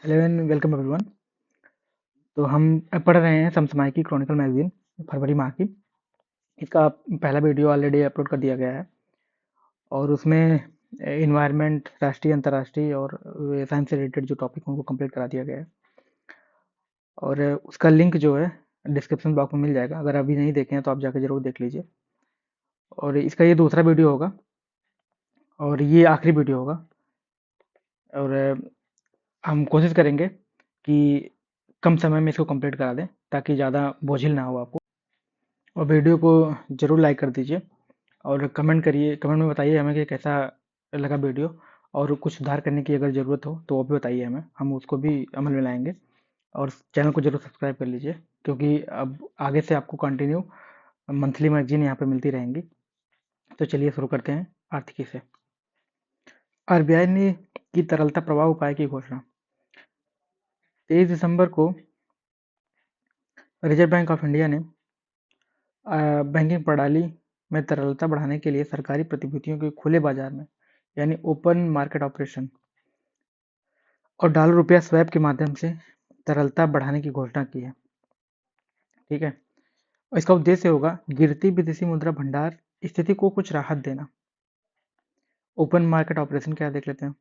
Hello and welcome everyone. तो हम पढ़ रहे हैं समसामयिकी क्रॉनिकल मैगजीन फरवरी माह की। इसका पहला वीडियो ऑलरेडी अपलोड कर दिया गया है और उसमें इन्वायरमेंट, राष्ट्रीय, अंतर्राष्ट्रीय और साइंस से रिलेटेड जो टॉपिक हैं उनको कंप्लीट करा दिया गया है। और उसका लिंक जो है डिस्क्रिप्शन बॉक्स में मिल जाएगा। अगर अभी नहीं देखे हैं तो आप जाकर जरूर देख लीजिए। और इसका ये दूसरा वीडियो होगा और ये आखिरी वीडियो होगा। और हम कोशिश करेंगे कि कम समय में इसको कंप्लीट करा दें ताकि ज़्यादा बोझिल ना हो आपको। और वीडियो को ज़रूर लाइक कर दीजिए और कमेंट करिए, कमेंट में बताइए हमें कि कैसा लगा वीडियो। और कुछ सुधार करने की अगर ज़रूरत हो तो वो भी बताइए हमें, हम उसको भी अमल में लाएंगे। और चैनल को ज़रूर सब्सक्राइब कर लीजिए क्योंकि अब आगे से आपको कंटिन्यू मंथली मैगजीन यहाँ पे मिलती रहेंगी। तो चलिए शुरू करते हैं आर्थिकी से। आरबीआई ने की तरलता प्रवाह उपाय की घोषणा। 23 दिसंबर को रिजर्व बैंक ऑफ इंडिया ने बैंकिंग प्रणाली में तरलता बढ़ाने के लिए सरकारी प्रतिभूतियों के खुले बाजार में यानी ओपन मार्केट ऑपरेशन और डॉलर रुपया स्वैप के माध्यम से तरलता बढ़ाने की घोषणा की है। ठीक है, और इसका उद्देश्य होगा गिरती विदेशी मुद्रा भंडार स्थिति को कुछ राहत देना। ओपन मार्केट ऑपरेशन क्या देख लेते हैं।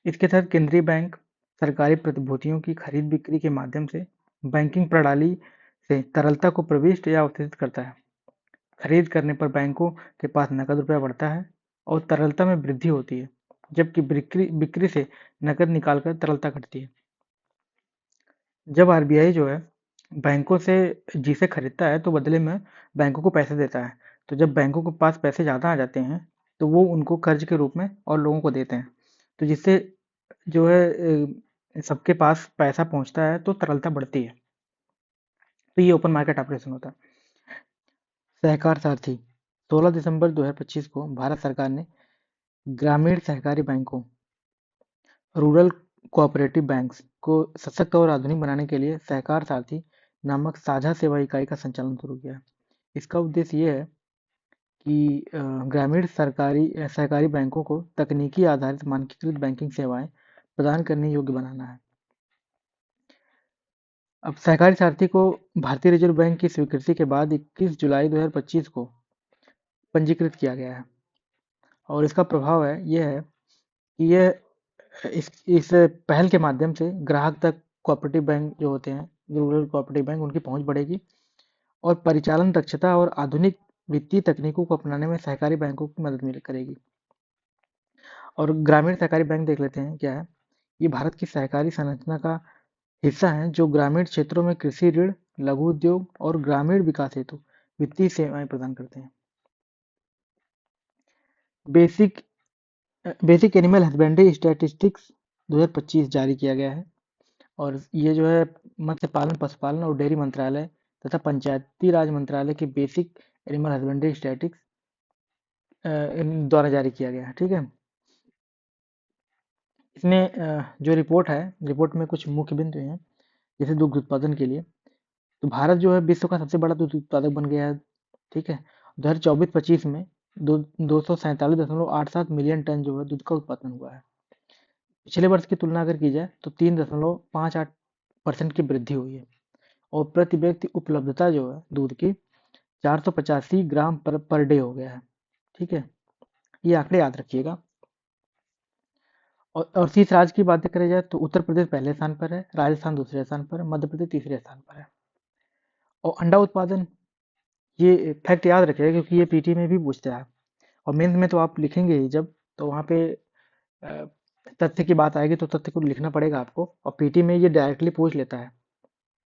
इसके तहत केंद्रीय बैंक सरकारी प्रतिभूतियों की खरीद बिक्री के माध्यम से बैंकिंग प्रणाली से तरलता को प्रविष्ट या अवशोषित करता है। खरीद करने पर बैंकों के पास नकद रुपया बढ़ता है और तरलता में वृद्धि होती है, जबकि बिक्री से नकद निकालकर तरलता घटती है। जब आरबीआई जो है बैंकों से जिसे खरीदता है तो बदले में बैंकों को पैसे देता है। तो जब बैंकों के पास पैसे ज़्यादा आ जाते हैं तो वो उनको कर्ज के रूप में और लोगों को देते हैं। तो जिससे जो है सबके पास पैसा पहुंचता है तो तरलता बढ़ती है। तो ये ओपन मार्केट ऑपरेशन होता है। सहकार सारथी। 16 दिसंबर 2025 को भारत सरकार ने ग्रामीण सहकारी बैंकों रूरल कोऑपरेटिव बैंक्स को सशक्त और आधुनिक बनाने के लिए सहकार सारथी नामक साझा सेवा इकाई का संचालन शुरू किया। इसका उद्देश्य ये है कि ग्रामीण सहकारी बैंकों को तकनीकी आधारित मानकीकृत बैंकिंग सेवाएं प्रदान करने योग्य बनाना है। अब सहकारी सारथी को भारतीय रिजर्व बैंक की स्वीकृति के बाद 21 जुलाई 2025 को पंजीकृत किया गया है। और इसका प्रभाव है यह है कि यह इस पहल के माध्यम से ग्राहक तक कोऑपरेटिव बैंक जो होते हैं, रूरल कोऑपरेटिव बैंक, उनकी पहुंच बढ़ेगी और परिचालन दक्षता और आधुनिक वित्तीय तकनीकों को अपनाने में सहकारी बैंकों की मदद मिल करेगी। और ग्रामीण सहकारी बैंक देख लेते हैं क्या है। ये भारत की सहकारी संरचना का हिस्सा है जो ग्रामीण क्षेत्रों में कृषि ऋण, लघु उद्योग और ग्रामीण विकास हेतु वित्तीय सेवाएं प्रदान करते हैं। Basic basic animal husbandry statistics 2025 जारी किया गया है। और ये जो है मत्स्य पालन, पशुपालन और डेयरी मंत्रालय तथा पंचायती राज मंत्रालय के बेसिक एनिमल हस्बेंड्री स्टैटिस्टिक्स द्वारा जारी किया गया है। ठीक है, इसमें जो रिपोर्ट है, रिपोर्ट में कुछ मुख्य बिंदु हैं। जैसे दुग्ध उत्पादन के लिए तो भारत जो है विश्व का सबसे बड़ा दुग्ध उत्पादक बन गया है। ठीक है, 2024-25 में 247.87 मिलियन टन जो है दूध का उत्पादन हुआ है। पिछले वर्ष की तुलना अगर की जाए तो 3.58% की वृद्धि हुई है। और प्रति व्यक्ति उपलब्धता जो है दूध की 485 ग्राम पर डे हो गया है। ठीक है, ये आंकड़े याद रखिएगा। और शीर्ष राज्य की बातें करें जाए तो उत्तर प्रदेश पहले स्थान पर है, राजस्थान दूसरे स्थान पर है, मध्य प्रदेश तीसरे स्थान पर है। और अंडा उत्पादन, ये फैक्ट याद रखिएगा क्योंकि ये पीटी में भी पूछता है और मेंस में तो आप लिखेंगे ही जब, तो वहाँ पे तथ्य की बात आएगी तो तथ्य को लिखना पड़ेगा आपको। और पीटी में ये डायरेक्टली पूछ लेता है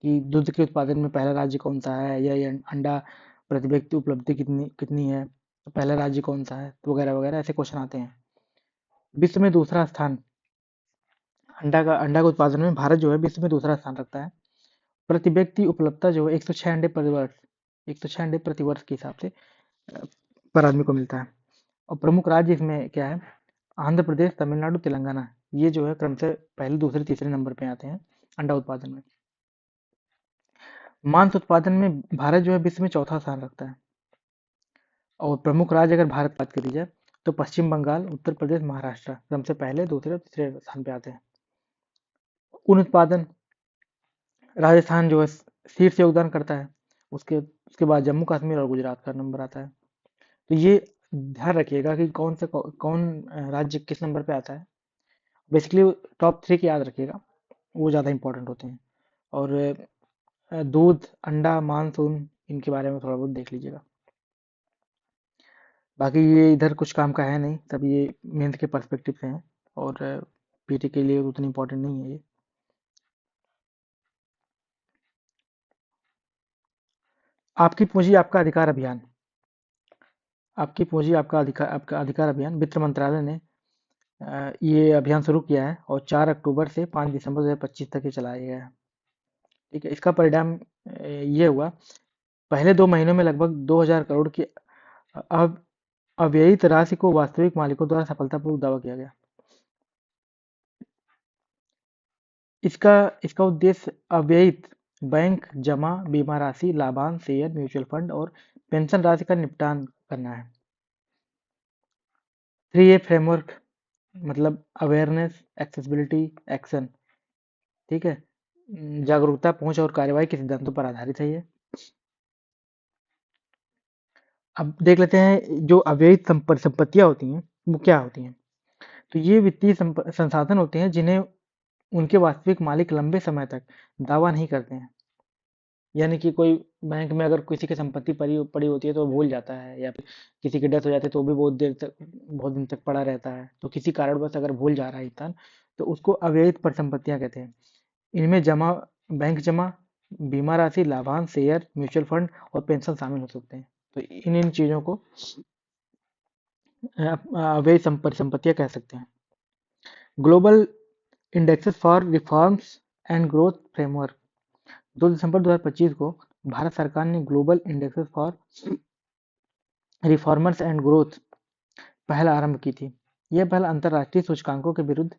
कि दूध के उत्पादन में पहला राज्य कौन सा है, या ये अंडा प्रति व्यक्ति उपलब्धि कितनी कितनी है, तो पहला राज्य कौन सा है, तो वगैरह वगैरह ऐसे क्वेश्चन आते हैं। विश्व में दूसरा स्थान अंडा का उत्पादन में भारत जो है विश्व में दूसरा स्थान रखता है। प्रति व्यक्ति उपलब्धता जो है 106 अंडे प्रति वर्ष, 106 अंडे प्रति वर्ष के हिसाब से पर आदमी को मिलता है। और प्रमुख राज्य इसमें क्या है, आंध्र प्रदेश, तमिलनाडु, तेलंगाना, ये जो है क्रम से पहले, दूसरे, तीसरे नंबर पे आते हैं अंडा उत्पादन में। मांस उत्पादन में भारत जो है विश्व में चौथा स्थान रखता है। और प्रमुख राज्य अगर भारत की बात करी जाए तो पश्चिम बंगाल, उत्तर प्रदेश, महाराष्ट्र क्रम से पहले, दूसरे और तीसरे स्थान पे आते हैं। उन उत्पादन राजस्थान जो है शीर्ष योगदान करता है। उसके उसके बाद जम्मू कश्मीर और गुजरात का नंबर आता है। तो ये ध्यान रखिएगा कि कौन राज्य किस नंबर पे आता है। बेसिकली टॉप 3 की याद रखिएगा, वो ज़्यादा इंपॉर्टेंट होते हैं। और दूध, अंडा, मांस, ऊन, इनके बारे में थोड़ा बहुत देख लीजिएगा। बाकी ये इधर कुछ काम का है नहीं, सब ये मेंस के पर्सपेक्टिव से हैं और पीटी के लिए उतनी इंपॉर्टेंट नहीं है ये। आपकी पूंजी आपका अधिकार अभियान। आपकी पूंजी आपका अधिकार अभियान वित्त मंत्रालय ने ये अभियान शुरू किया है और 4 अक्टूबर से 5 दिसंबर 2025 तक ये चलाया गया है। ठीक है, इसका परिणाम ये हुआ, पहले 2 महीनों में लगभग 2000 करोड़ की अब अव्ययित राशि को वास्तविक मालिकों द्वारा सफलतापूर्वक दावा किया गया। इसका इसका उद्देश्य अव्ययित बैंक जमा, बीमा राशि, लाभांश, शेयर, म्यूचुअल फंड और पेंशन राशि का निपटान करना है। 3A फ्रेमवर्क मतलब अवेयरनेस, एक्सेसिबिलिटी, एक्शन। ठीक है, जागरूकता, पहुंच और कार्रवाई के सिद्धांतों पर आधारित है ये। अब देख लेते हैं जो अव्ययित संपत्तियां होती हैं वो क्या होती हैं। तो ये वित्तीय संसाधन होते हैं जिन्हें उनके वास्तविक मालिक लंबे समय तक दावा नहीं करते हैं। यानी कि कोई बैंक में अगर किसी की संपत्ति पड़ी पड़ी होती है तो वो भूल जाता है, या फिर किसी की डेथ हो जाती है तो वो भी बहुत दिन तक पड़ा रहता है। तो किसी कारणवश अगर भूल जा रहा है इंसान, तो उसको अव्ययित परिसंपत्तियां कहते हैं। इनमें बैंक जमा, बीमा राशि, लाभांश, शेयर, म्यूचुअल फंड और पेंशन शामिल हो सकते हैं। तो इन इन चीजों को अव्ययित परिसंपत्तियां कह सकते हैं। Global indexes for reforms and growth framework 2 दिसंबर 2025 को भारत सरकार ने global indexes for reformers and growth पहल आरंभ की थी। यह पहल अंतर्राष्ट्रीय सूचकांकों के विरुद्ध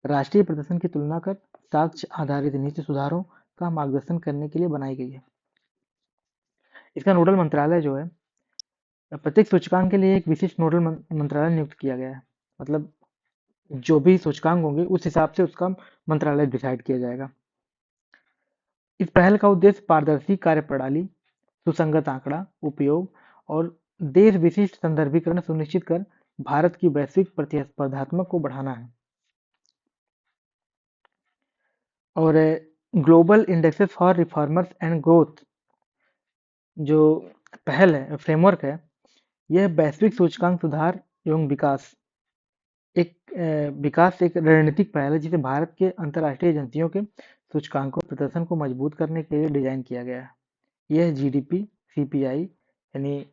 राष्ट्रीय प्रदर्शन की तुलना कर साक्ष्य आधारित नीति सुधारों का मार्गदर्शन करने के लिए बनाई गई है। इसका नोडल मंत्रालय जो है, प्रत्येक सूचकांक के लिए एक विशिष्ट नोडल मंत्रालय नियुक्त किया गया है। मतलब जो भी सूचकांक होंगे उस हिसाब से उसका मंत्रालय डिसाइड किया जाएगा। इस पहल का उद्देश्य पारदर्शी कार्यप्रणाली, सुसंगत आंकड़ा उपयोग और देश विशिष्ट संदर्भीकरण सुनिश्चित कर भारत की वैश्विक प्रतिस्पर्धात्मक को बढ़ाना है। और global indexes for reformers and growth जो पहल है, फ्रेमवर्क है, यह वैश्विक सूचकांक सुधार एवं विकास एक रणनीतिक पहल है जिसे भारत के अंतर्राष्ट्रीय एजेंसियों के सूचकांकों प्रदर्शन को मजबूत करने के लिए डिजाइन किया गया है। यह जीडीपी, सीपीआई यानी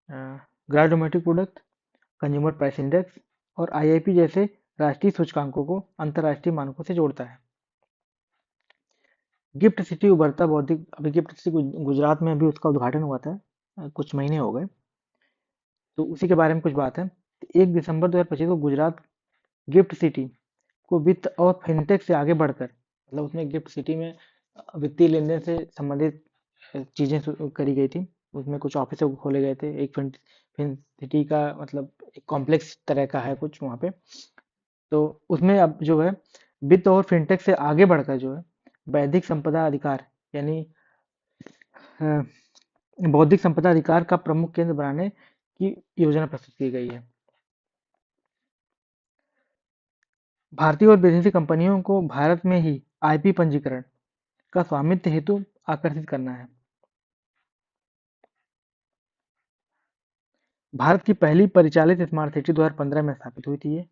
gross domestic product, consumer price index और आईआईपी जैसे राष्ट्रीय सूचकांकों को अंतर्राष्ट्रीय मानकों से जोड़ता है। गिफ्ट सिटी उभरता बौद्धिक, अभी गिफ्ट सिटी गुजरात में अभी उसका उद्घाटन हुआ था, कुछ महीने हो गए, तो उसी के बारे में कुछ बात है। 1 दिसंबर 2025 को गुजरात गिफ्ट सिटी को वित्त और फिनटेक से आगे बढ़कर, मतलब उसमें गिफ्ट सिटी में वित्तीय लेन देन से संबंधित चीजें करी गई थी। उसमें कुछ ऑफिस खोले गए थे, एक फिन सिटी का मतलब एक कॉम्प्लेक्स तरह का है कुछ वहाँ पे। तो उसमें अब जो है वित्त और फिनटेक से आगे बढ़कर जो है बौद्धिक संपदा अधिकार यानी अ, बौद्धिक संपदा अधिकार का प्रमुख केंद्र बनाने की योजना प्रस्तुत की गई है। भारतीय और विदेशी कंपनियों को भारत में ही आईपी पंजीकरण का स्वामित्व हेतु आकर्षित करना है। भारत की पहली परिचालित स्मार्ट सिटी 2015 में स्थापित हुई थी ये,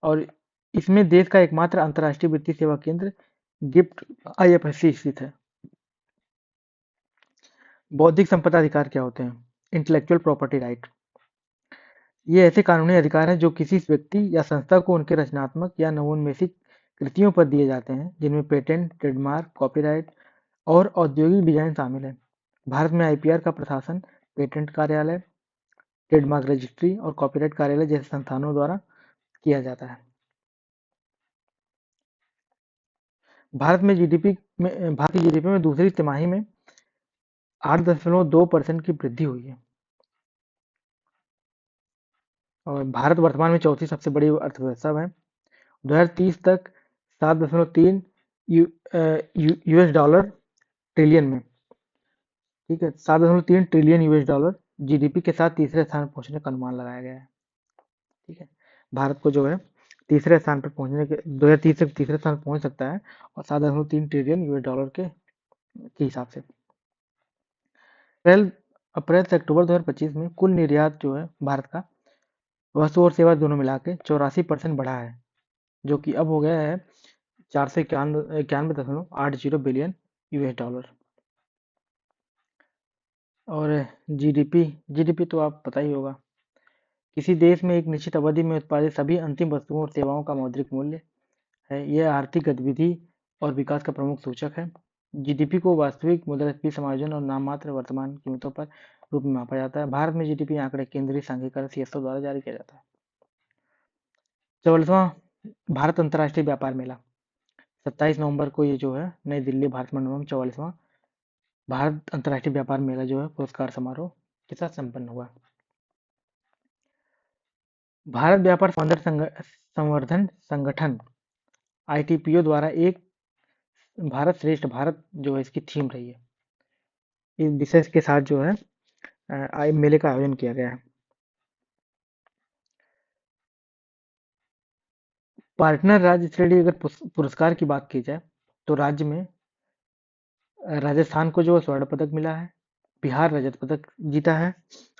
और इसमें देश का एकमात्र अंतर्राष्ट्रीय वित्तीय सेवा केंद्र गिफ्ट आईएफएससी स्थित है। बौद्धिक संपदा अधिकार क्या होते हैं? इंटेलेक्चुअल प्रॉपर्टी राइट, ये ऐसे कानूनी अधिकार हैं जो किसी व्यक्ति या संस्था को उनके रचनात्मक या नवोन्मेषिक कृतियों पर दिए जाते हैं, जिनमें पेटेंट, ट्रेडमार्क, कॉपीराइट और औद्योगिक डिजाइन शामिल है। भारत में आईपीआर का प्रशासन पेटेंट कार्यालय, ट्रेडमार्क रजिस्ट्री और कॉपीराइट कार्यालय जैसे संस्थानों द्वारा किया जाता है। भारत की जीडीपी में दूसरी तिमाही में 8.2% की वृद्धि हुई है, और भारत वर्तमान में चौथी सबसे बड़ी अर्थव्यवस्था है। 2030 तक 7.3 यूएस डॉलर ट्रिलियन में। ठीक है, 7.3 ट्रिलियन यूएस डॉलर जीडीपी के साथ तीसरे स्थान पर पहुंचने का अनुमान लगाया गया है। ठीक है, भारत को जो है तीसरे स्थान पर पहुंचने के 2030 तक तीसरे स्थान पर पहुंच सकता है, और 7.3 ट्रिलियन यूएस डॉलर के हिसाब से। अप्रैल अप्रैल से अक्टूबर 2025 में कुल निर्यात जो है भारत का, वस्तु और सेवा दोनों मिला के 84% बढ़ा है, जो कि अब हो गया है 491.80 बिलियन यूएस डॉलर। और जीडीपी जीडीपी तो आप पता ही होगा, किसी देश में एक निश्चित अवधि में उत्पादित सभी अंतिम वस्तुओं और सेवाओं का मौद्रिक मूल्य है। यह आर्थिक गतिविधि और विकास का प्रमुख सूचक है। जीडीपी को वास्तविक मुद्रास्फीति समायोजन और नाममात्र वर्तमान कीमतों पर रूप में मापा जाता है। भारत में जीडीपी आंकड़े केंद्रीय सांख्यिकी सीएसओ द्वारा जारी किया जाता है। 44वां भारत अंतर्राष्ट्रीय व्यापार मेला 27 नवंबर को ये जो है नई दिल्ली भारत मंडपम 44वां भारत अंतर्राष्ट्रीय व्यापार मेला जो है पुरस्कार समारोह के साथ संपन्न हुआ। भारत व्यापार संवर्धन संगठन आईटीपीओ द्वारा एक भारत श्रेष्ठ भारत जो है इसकी थीम रही है। इस विषय के साथ जो है मेले का आयोजन किया गया है। पार्टनर राज्य श्रेणी अगर पुरस्कार की बात की जाए तो राज्य में राजस्थान को जो स्वर्ण पदक मिला है, बिहार रजत पदक जीता है,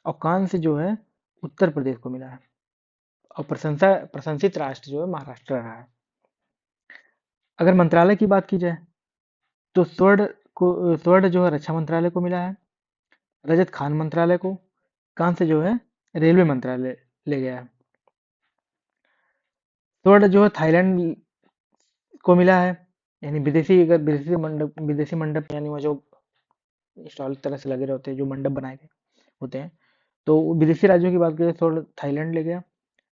और कांस्य जो है उत्तर प्रदेश को मिला है, और प्रशंसित राष्ट्र जो है महाराष्ट्र रहा है। अगर मंत्रालय की बात की जाए तो स्वर्ण जो है रक्षा मंत्रालय को मिला है, रजत खान मंत्रालय को, कांस्य जो है रेलवे मंत्रालय ले गया है। स्वर्ण जो है थाईलैंड को मिला है, यानी विदेशी मंडप यानी वो जो स्टॉल तरह से लगे रहते हैं, जो मंडप बनाए गए होते हैं, तो विदेशी राज्यों की बात करें तो थाईलैंड ले गया,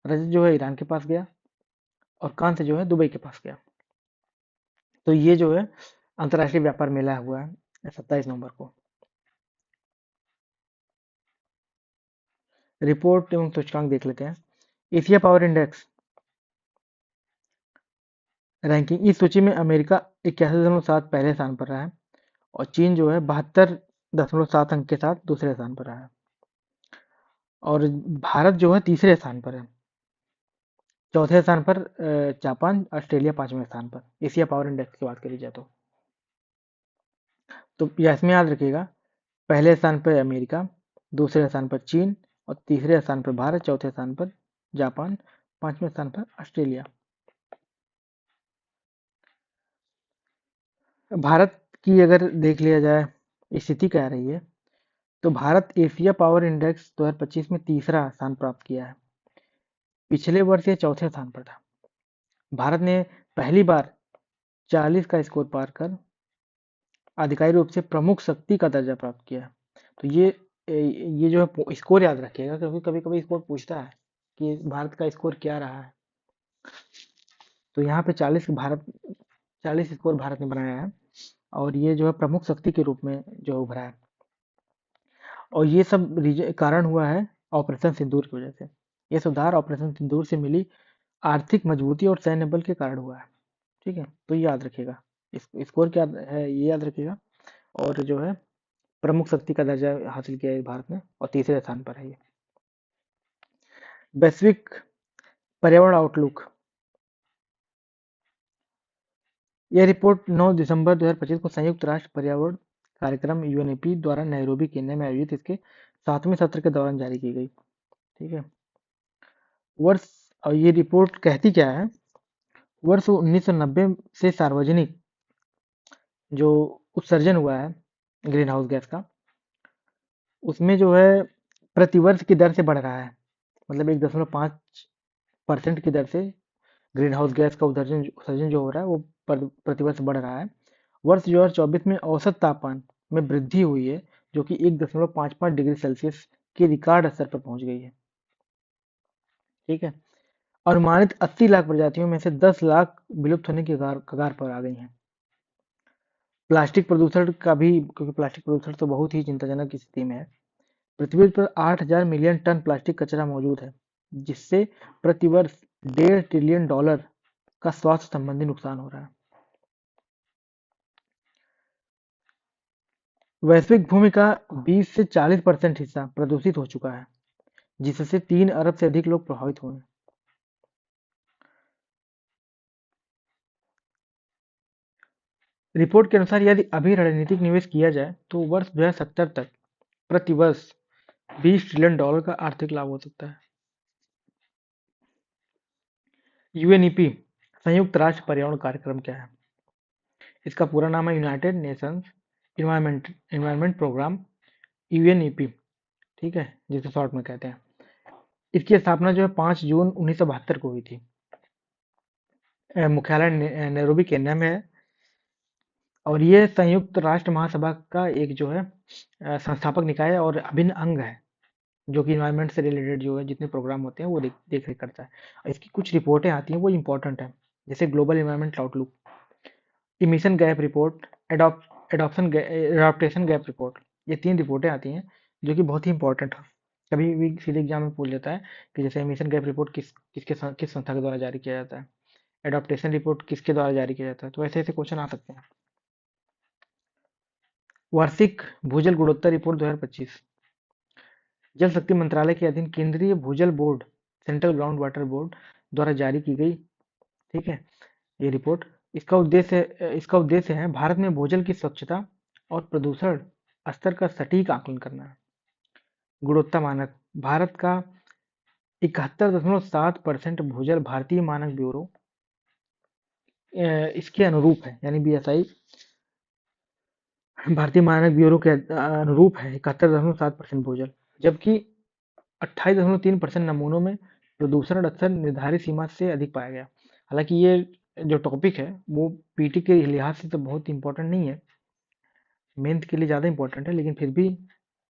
रजत जो है ईरान के पास गया, और कांस्य जो है दुबई के पास गया। तो ये जो है अंतर्राष्ट्रीय व्यापार मेला हुआ है 27 नवंबर को। रिपोर्ट एवं सूचकांक देख लेते हैं। एशिया पावर इंडेक्स रैंकिंग, इस सूची में अमेरिका 81.7 पहले स्थान पर रहा है, और चीन जो है 72.7 अंक के साथ दूसरे स्थान पर रहा है, और भारत जो है तीसरे स्थान पर है। चौथे स्थान पर जापान, ऑस्ट्रेलिया 5वें स्थान पर, एशिया पावर इंडेक्स की बात करी जाए तो इसमें याद रखिएगा, पहले स्थान पर अमेरिका, दूसरे स्थान पर चीन, और तीसरे स्थान पर भारत, चौथे स्थान पर जापान, 5वें स्थान पर ऑस्ट्रेलिया। भारत की अगर देख लिया जाए स्थिति क्या रही है, तो भारत एशिया पावर इंडेक्स 2025 में तीसरा स्थान प्राप्त किया है। पिछले वर्ष ये चौथे स्थान पर था। भारत ने पहली बार 40 का स्कोर पार कर आधिकारिक रूप से प्रमुख शक्ति का दर्जा प्राप्त किया। तो ये जो है स्कोर याद रखिएगा, क्योंकि कभी कभी स्कोर पूछता है कि भारत का स्कोर क्या रहा है। तो यहाँ पे 40 स्कोर भारत ने बनाया है, और ये जो है प्रमुख शक्ति के रूप में जो उभरा है, और ये सब कारण हुआ है ऑपरेशन सिंदूर की वजह से। ये सुधार ऑपरेशन सिंदूर से मिली आर्थिक मजबूती और सैन्य बल के कारण हुआ है। ठीक है, तो ये याद रखिएगा, स्कोर क्या है ये याद रखिएगा, और जो है प्रमुख शक्ति का दर्जा हासिल किया है भारत ने, और तीसरे स्थान पर है ये। वैश्विक पर्यावरण आउटलुक, यह रिपोर्ट 9 दिसंबर 2025 को संयुक्त राष्ट्र पर्यावरण कार्यक्रम यूएनईपी द्वारा नैरोबी केन्या में आयोजित इसके 7वें सत्र के दौरान जारी की गई। ठीक है, वर्ष और ये रिपोर्ट कहती क्या है, वर्ष 1990 से सार्वजनिक जो उत्सर्जन हुआ है ग्रीन हाउस गैस का, उसमें जो है प्रतिवर्ष की दर से बढ़ रहा है, मतलब 1.5% की दर से ग्रीन हाउस गैस का उत्सर्जन जो हो रहा है वो प्रतिवर्ष बढ़ रहा है। वर्ष 2024 में औसत तापमान में वृद्धि हुई है, जो कि 1.55 डिग्री सेल्सियस के रिकॉर्ड स्तर पर पहुंच गई है। ठीक है, अनुमानित 80 लाख प्रजातियों में से 10 लाख विलुप्त होने की कगार पर आ गई हैं। प्लास्टिक प्रदूषण का भी, क्योंकि प्लास्टिक प्रदूषण तो बहुत ही चिंताजनक स्थिति में है। पृथ्वी पर 8,000 मिलियन टन प्लास्टिक कचरा मौजूद है, जिससे प्रतिवर्ष $1.5 ट्रिलियन का स्वास्थ्य संबंधी नुकसान हो रहा है। वैश्विक भूमि का 20 से 40% हिस्सा प्रदूषित हो चुका है, जिससे 3 अरब से अधिक लोग प्रभावित हुए हैं। रिपोर्ट के अनुसार यदि अभी रणनीतिक निवेश किया जाए तो वर्ष 2070 तक प्रति वर्ष $20 ट्रिलियन का आर्थिक लाभ हो सकता है। यूएनईपी संयुक्त राष्ट्र पर्यावरण कार्यक्रम क्या है? इसका पूरा नाम है United Nations Environment Programme, UNEP, ठीक है, जिसे शॉर्ट में कहते हैं। इसकी स्थापना जो है 5 जून 1972 को हुई थी। मुख्यालय नैरोबी केन्या में है और ये संयुक्त राष्ट्र महासभा का एक जो है संस्थापक निकाय है और अभिन्न अंग है, जो कि इन्वायरमेंट से रिलेटेड जो है जितने प्रोग्राम होते हैं वो देख रेख करता है। और इसकी कुछ रिपोर्टें आती हैं वो इंपॉर्टेंट है, जैसे global environment outlook, emission gap report, adaptation gap report. ये 3 रिपोर्टें आती हैं जो कि बहुत ही इंपॉर्टेंट है। कभी भी सीधे एग्जाम में पूछ लेता है कि जैसे इमिशन गैप रिपोर्ट किस संस्था के द्वारा जारी किया जाता है, एडॉप्टेशन रिपोर्ट किसके द्वारा जारी किया जाता है, तो ऐसे ऐसे क्वेश्चन आ सकते हैं। वार्षिक भूजल गुणवत्ता रिपोर्ट 2025 जल शक्ति मंत्रालय के अधीन केंद्रीय भूजल board, central ground water board द्वारा जारी की गई, ठीक है, ये रिपोर्ट। इसका उद्देश्य है भारत में भूजल की स्वच्छता और प्रदूषण स्तर का सटीक आकलन करना। गुणवत्ता मानक भारत का 71.7% भूजल भारतीय मानक ब्यूरो इसके अनुरूप है, यानी बीएसआई भारतीय मानक ब्यूरो के अनुरूप है 71.7% भूजल, जबकि 28.3% नमूनों में प्रदूषण स्तर निर्धारित सीमा से अधिक पाया गया। हालांकि ये जो टॉपिक है वो पीटी के लिहाज से तो बहुत इंपॉर्टेंट नहीं है, मेंथ के लिए ज़्यादा इंपॉर्टेंट है, लेकिन फिर भी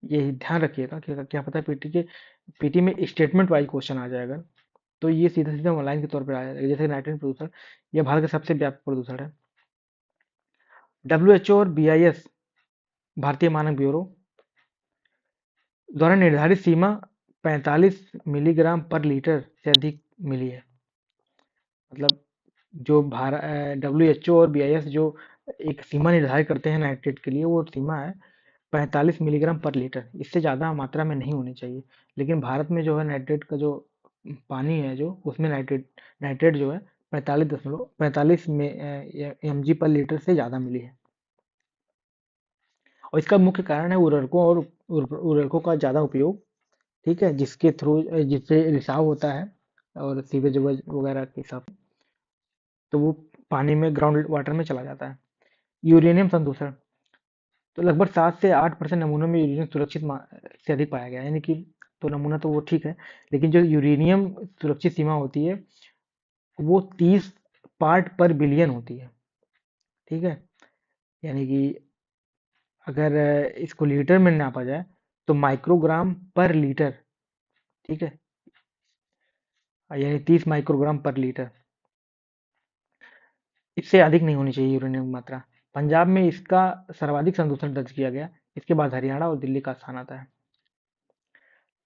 ये ध्यान रखिएगा कि क्या पता पीटी में स्टेटमेंट वाइज क्वेश्चन आ जाएगा, तो ये सीधा सीधा ऑनलाइन के तौर पर आ जाएगा। जैसे नाइट्रोजन प्रदूषण, यह भारत का सबसे व्यापक प्रदूषण है। WHO और BIS भारतीय मानक ब्यूरो द्वारा निर्धारित सीमा 45 मिलीग्राम पर लीटर से अधिक मिली है। मतलब जो WHO और BIS जो एक सीमा निर्धारित करते हैं नाइट्रेट के लिए, वो सीमा है 45 मिलीग्राम पर लीटर, इससे ज़्यादा मात्रा में नहीं होनी चाहिए। लेकिन भारत में जो है नाइट्रेट का जो पानी है जो उसमें नाइट्रेट जो है 45 में mg पर लीटर से ज़्यादा मिली है। और इसका मुख्य कारण है उर्वरकों का ज़्यादा उपयोग, ठीक है, जिससे रिसाव होता है और सीवेज वगैरह के हिसाब से, तो वो पानी में ग्राउंड वाटर में चला जाता है। यूरेनियम संदूषण, तो लगभग 7 से 8% नमूनों में यूरेनियम से अधिक पाया गया, यानी कि तो नमूना तो वो ठीक है, लेकिन जो यूरेनियम सुरक्षित सीमा होती है वो 30 पार्ट पर बिलियन होती है, ठीक है, यानी कि अगर इसको लीटर में नापा जाए तो माइक्रोग्राम पर लीटर, ठीक है, यानी 30 माइक्रोग्राम पर लीटर, इससे अधिक नहीं होनी चाहिए यूरेनियम की मात्रा। पंजाब में इसका सर्वाधिक संदूषण दर्ज किया गया, इसके बाद हरियाणा और दिल्ली का स्थान आता है।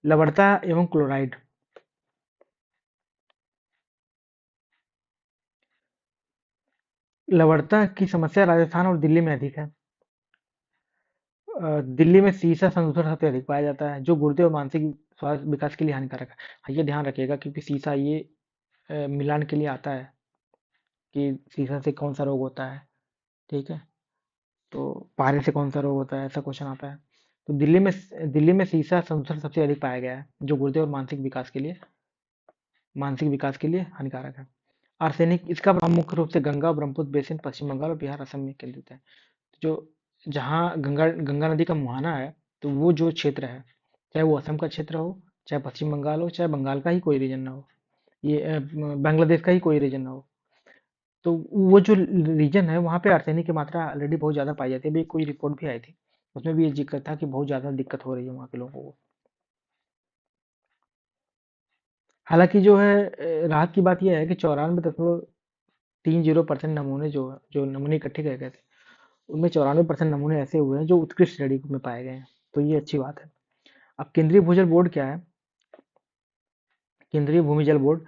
लवणता एवं क्लोराइड, लवणता की समस्या राजस्थान और दिल्ली में अधिक है। दिल्ली में सीसा संदूषण सबसे अधिक पाया जाता है, जो गुर्दे और मानसिक स्वास्थ्य विकास के लिए हानिकारक है। हाँ, ये ध्यान रखिएगा क्योंकि सीसा ये मिलान के लिए आता है कि सीसा से कौन सा रोग होता है, ठीक है, तो पारे से कौन सा रोग होता है, ऐसा क्वेश्चन आता है। तो दिल्ली में सीसा संदूषण सबसे अधिक पाया गया है, जो गुर्दे और मानसिक विकास के लिए हानिकारक है। आर्सेनिक, इसका प्रभाव मुख्य रूप से गंगा और ब्रह्मपुत्र बेसिन, पश्चिम बंगाल और बिहार, असम में केंद्रित है। जो जहाँ गंगा नदी का मुहाना है, तो वो जो क्षेत्र है, चाहे वो असम का क्षेत्र हो, चाहे पश्चिम बंगाल हो, चाहे बंगाल का ही कोई रीजन ना हो, ये बांग्लादेश का ही कोई रीजन ना हो, तो वो जो रीजन है वहाँ पे आर्सेनिक की मात्रा ऑलरेडी बहुत ज़्यादा पाई जाती है। अभी कोई रिपोर्ट भी आई थी, उसमें भी ये जिक्र था कि बहुत ज़्यादा दिक्कत हो रही है वहाँ के लोगों को। हालांकि जो है राहत की बात यह है कि 94.30% नमूने जो नमूने इकट्ठे किए गए थे, उनमें 94% नमूने ऐसे हुए हैं जो उत्कृष्ट श्रेणी में पाए गए हैं, तो ये अच्छी बात है। अब केंद्रीय भूजल बोर्ड क्या है? केंद्रीय भूमि जल बोर्ड,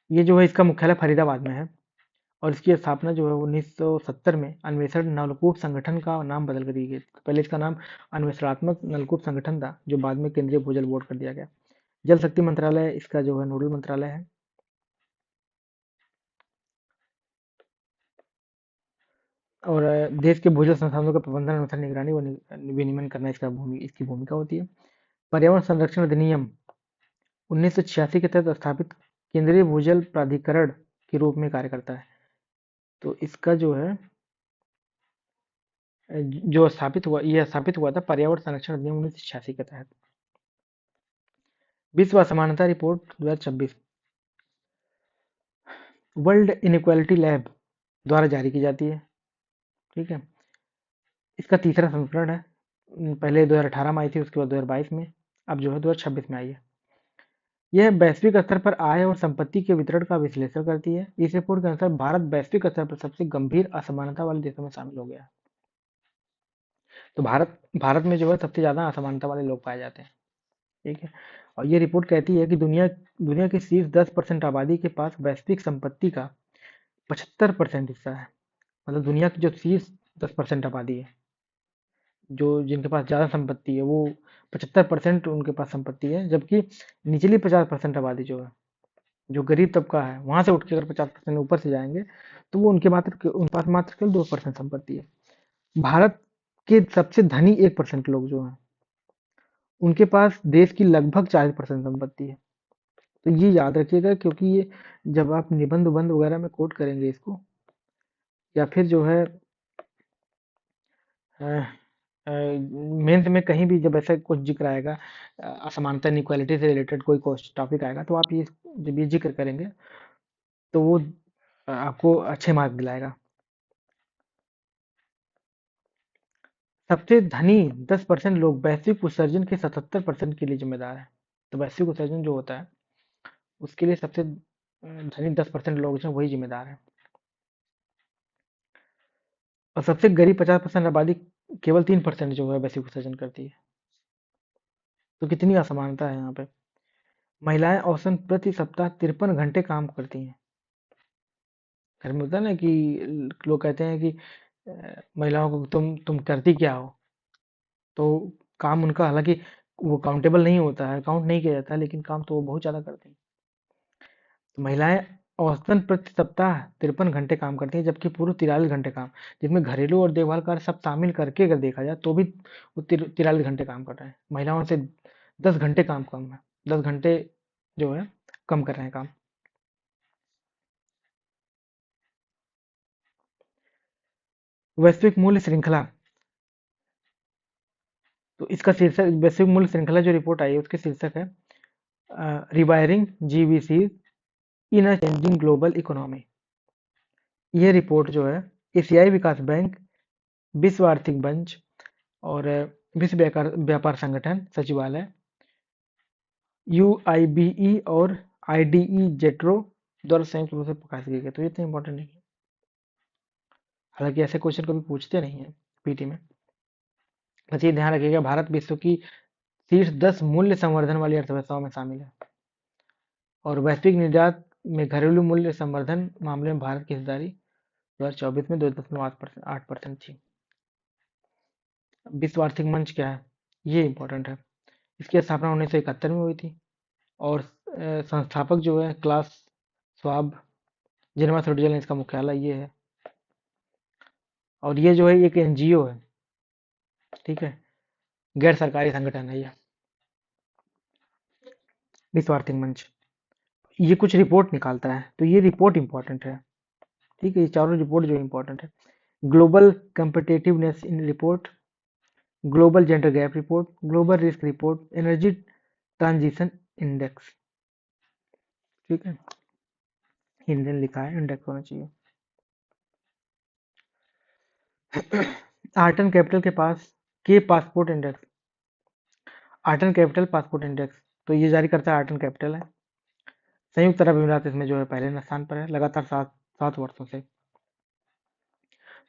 ये जो है इसका मुख्यालय फरीदाबाद में है। और इसकी स्थापना जो है 1970 में अन्वेषण नलकूप संगठन का नाम बदल कर दी गई। पहले इसका नाम अन्वेषणात्मक नलकूप संगठन था, जो बाद में केंद्रीय भूजल बोर्ड कर दिया गया। जल शक्ति मंत्रालय इसका जो है नोडल मंत्रालय है। और देश के भूजल संसाधनों का प्रबंधन, अनुसंधान, निगरानी व विनियमन करना इसकी भूमिका होती है। पर्यावरण संरक्षण अधिनियम 1986 के तहत स्थापित केंद्रीय भूजल प्राधिकरण के रूप में कार्य करता है। तो इसका जो है जो स्थापित हुआ, यह स्थापित हुआ था पर्यावरण संरक्षण अधिनियम 1986 के तहत। विश्व असमानता रिपोर्ट 2026 वर्ल्ड इनइक्वालिटी लैब द्वारा जारी की जाती है। ठीक है, इसका तीसरा संस्करण है। पहले 2018 में आई थी, उसके बाद 2022 में, अब जो है 2026 में आई है। यह वैश्विक स्तर पर आय और संपत्ति के वितरण का विश्लेषण करती है। इस रिपोर्ट के अनुसार भारत वैश्विक स्तर पर सबसे गंभीर असमानता वाले देशों में शामिल हो गया है। तो भारत में जो है सबसे ज्यादा असमानता वाले लोग पाए जाते हैं। ठीक है, और ये रिपोर्ट कहती है कि दुनिया के शीर्ष 10% आबादी के पास वैश्विक संपत्ति का 75% हिस्सा है। मतलब दुनिया की जो शीर्ष 10% आबादी है, जो जिनके पास ज्यादा संपत्ति है, वो 75% उनके पास संपत्ति है, जबकि निचली 50% आबादी जो है, जो गरीब तबका है, वहां से उठ के अगर 50% ऊपर से जाएंगे तो वो उनके पास मात्र केवल 2% संपत्ति है। भारत के सबसे धनी 1% लोग जो हैं, उनके पास देश की लगभग 40% संपत्ति है। तो ये याद रखिएगा, क्योंकि ये जब आप निबंध उबंध वगैरह में कोट करेंगे इसको, या फिर जो है मेंस में कहीं भी जब ऐसा कुछ जिक्र आएगा, असमानता इनइक्वालिटी से रिलेटेड कोई टॉपिक आएगा, तो आप ये जब ये जिक्र करेंगे तो वो आपको अच्छे मार्क दिलाएगा। सबसे धनी 10% लोग वैश्विक उत्सर्जन के 77% के लिए जिम्मेदार है। तो वैश्विक उत्सर्जन जो होता है उसके लिए सबसे धनी 10% लोग जो हैं वही जिम्मेदार है। और सबसे गरीब 50% आबादी केवल 3% जो है वैश्विक उत्सर्जन करती है। तो कितनी असमानता है यहाँ पे। महिलाएं औसतन प्रति सप्ताह 53 घंटे काम करती हैं। घर में होता है ना कि लोग कहते हैं कि महिलाओं को तुम करती क्या हो। तो काम उनका, हालांकि वो काउंटेबल नहीं होता है, काउंट नहीं किया जाता है, लेकिन काम तो वो बहुत ज्यादा करती हैं। तो महिलाएं औसतन प्रति सप्ताह 53 घंटे काम करती हैं, जबकि पुरुष 43 घंटे काम, जिसमें घरेलू और देखभाल कार्य सब शामिल करके अगर देखा जाए तो भी वो 43 घंटे काम कर रहे हैं। महिलाओं से 10 घंटे काम कम है, 10 घंटे जो है कम कर रहे हैं काम। वैश्विक मूल्य श्रृंखला, तो इसका शीर्षक, वैश्विक मूल्य श्रृंखला जो रिपोर्ट आई है उसके शीर्षक है रिवायरिंग जीवीसी इन अ चेंजिंग ग्लोबल इकोनॉमी। ये रिपोर्ट जो है एशियाई विकास बैंक, विश्व आर्थिक मंच और विश्व व्यापार संगठन सचिवालय, यूआईबीई और आईडीई जेट्रो द्वारा संयुक्त रूप से प्रकाशित किया गया। तो ये इतना इंपॉर्टेंट नहीं है, हालांकि ऐसे क्वेश्चन कभी पूछते नहीं है पीटी में। बस ये ध्यान रखिएगा, भारत विश्व की शीर्ष 10 मूल्य संवर्धन वाली अर्थव्यवस्थाओं में शामिल है। और वैश्विक निर्यात में घरेलू मूल्य संवर्धन मामले में भारत की हिस्सेदारी 2024 में 2.8% थी। विश्व आर्थिक मंच क्या है, ये इंपॉर्टेंट है। इसकी स्थापना 1971 में हुई थी। और संस्थापक जो है क्लास स्वाब, जिनेवा स्विट्जरलैंड इसका मुख्यालय ये है। और ये जो है एक एनजीओ है, ठीक है, गैर सरकारी संगठन है ये, विश्व आर्थिक मंच। ये कुछ रिपोर्ट निकालता है, तो ये रिपोर्ट इंपॉर्टेंट है। ठीक है, ये चारों रिपोर्ट जो इंपॉर्टेंट है। Global competitiveness in report, global gender gap report, global risk report, energy transition index. ठीक है, इंडियन लिखा है, इंडेक्स होना चाहिए। आर्ट एंड कैपिटल के पास के passport index, art and capital passport index, तो ये जारी करता है आर्ट एंड कैपिटल है। संयुक्त अरब अमीरात इसमें जो है पहले स्थान पर है, लगातार 7 वर्षों से।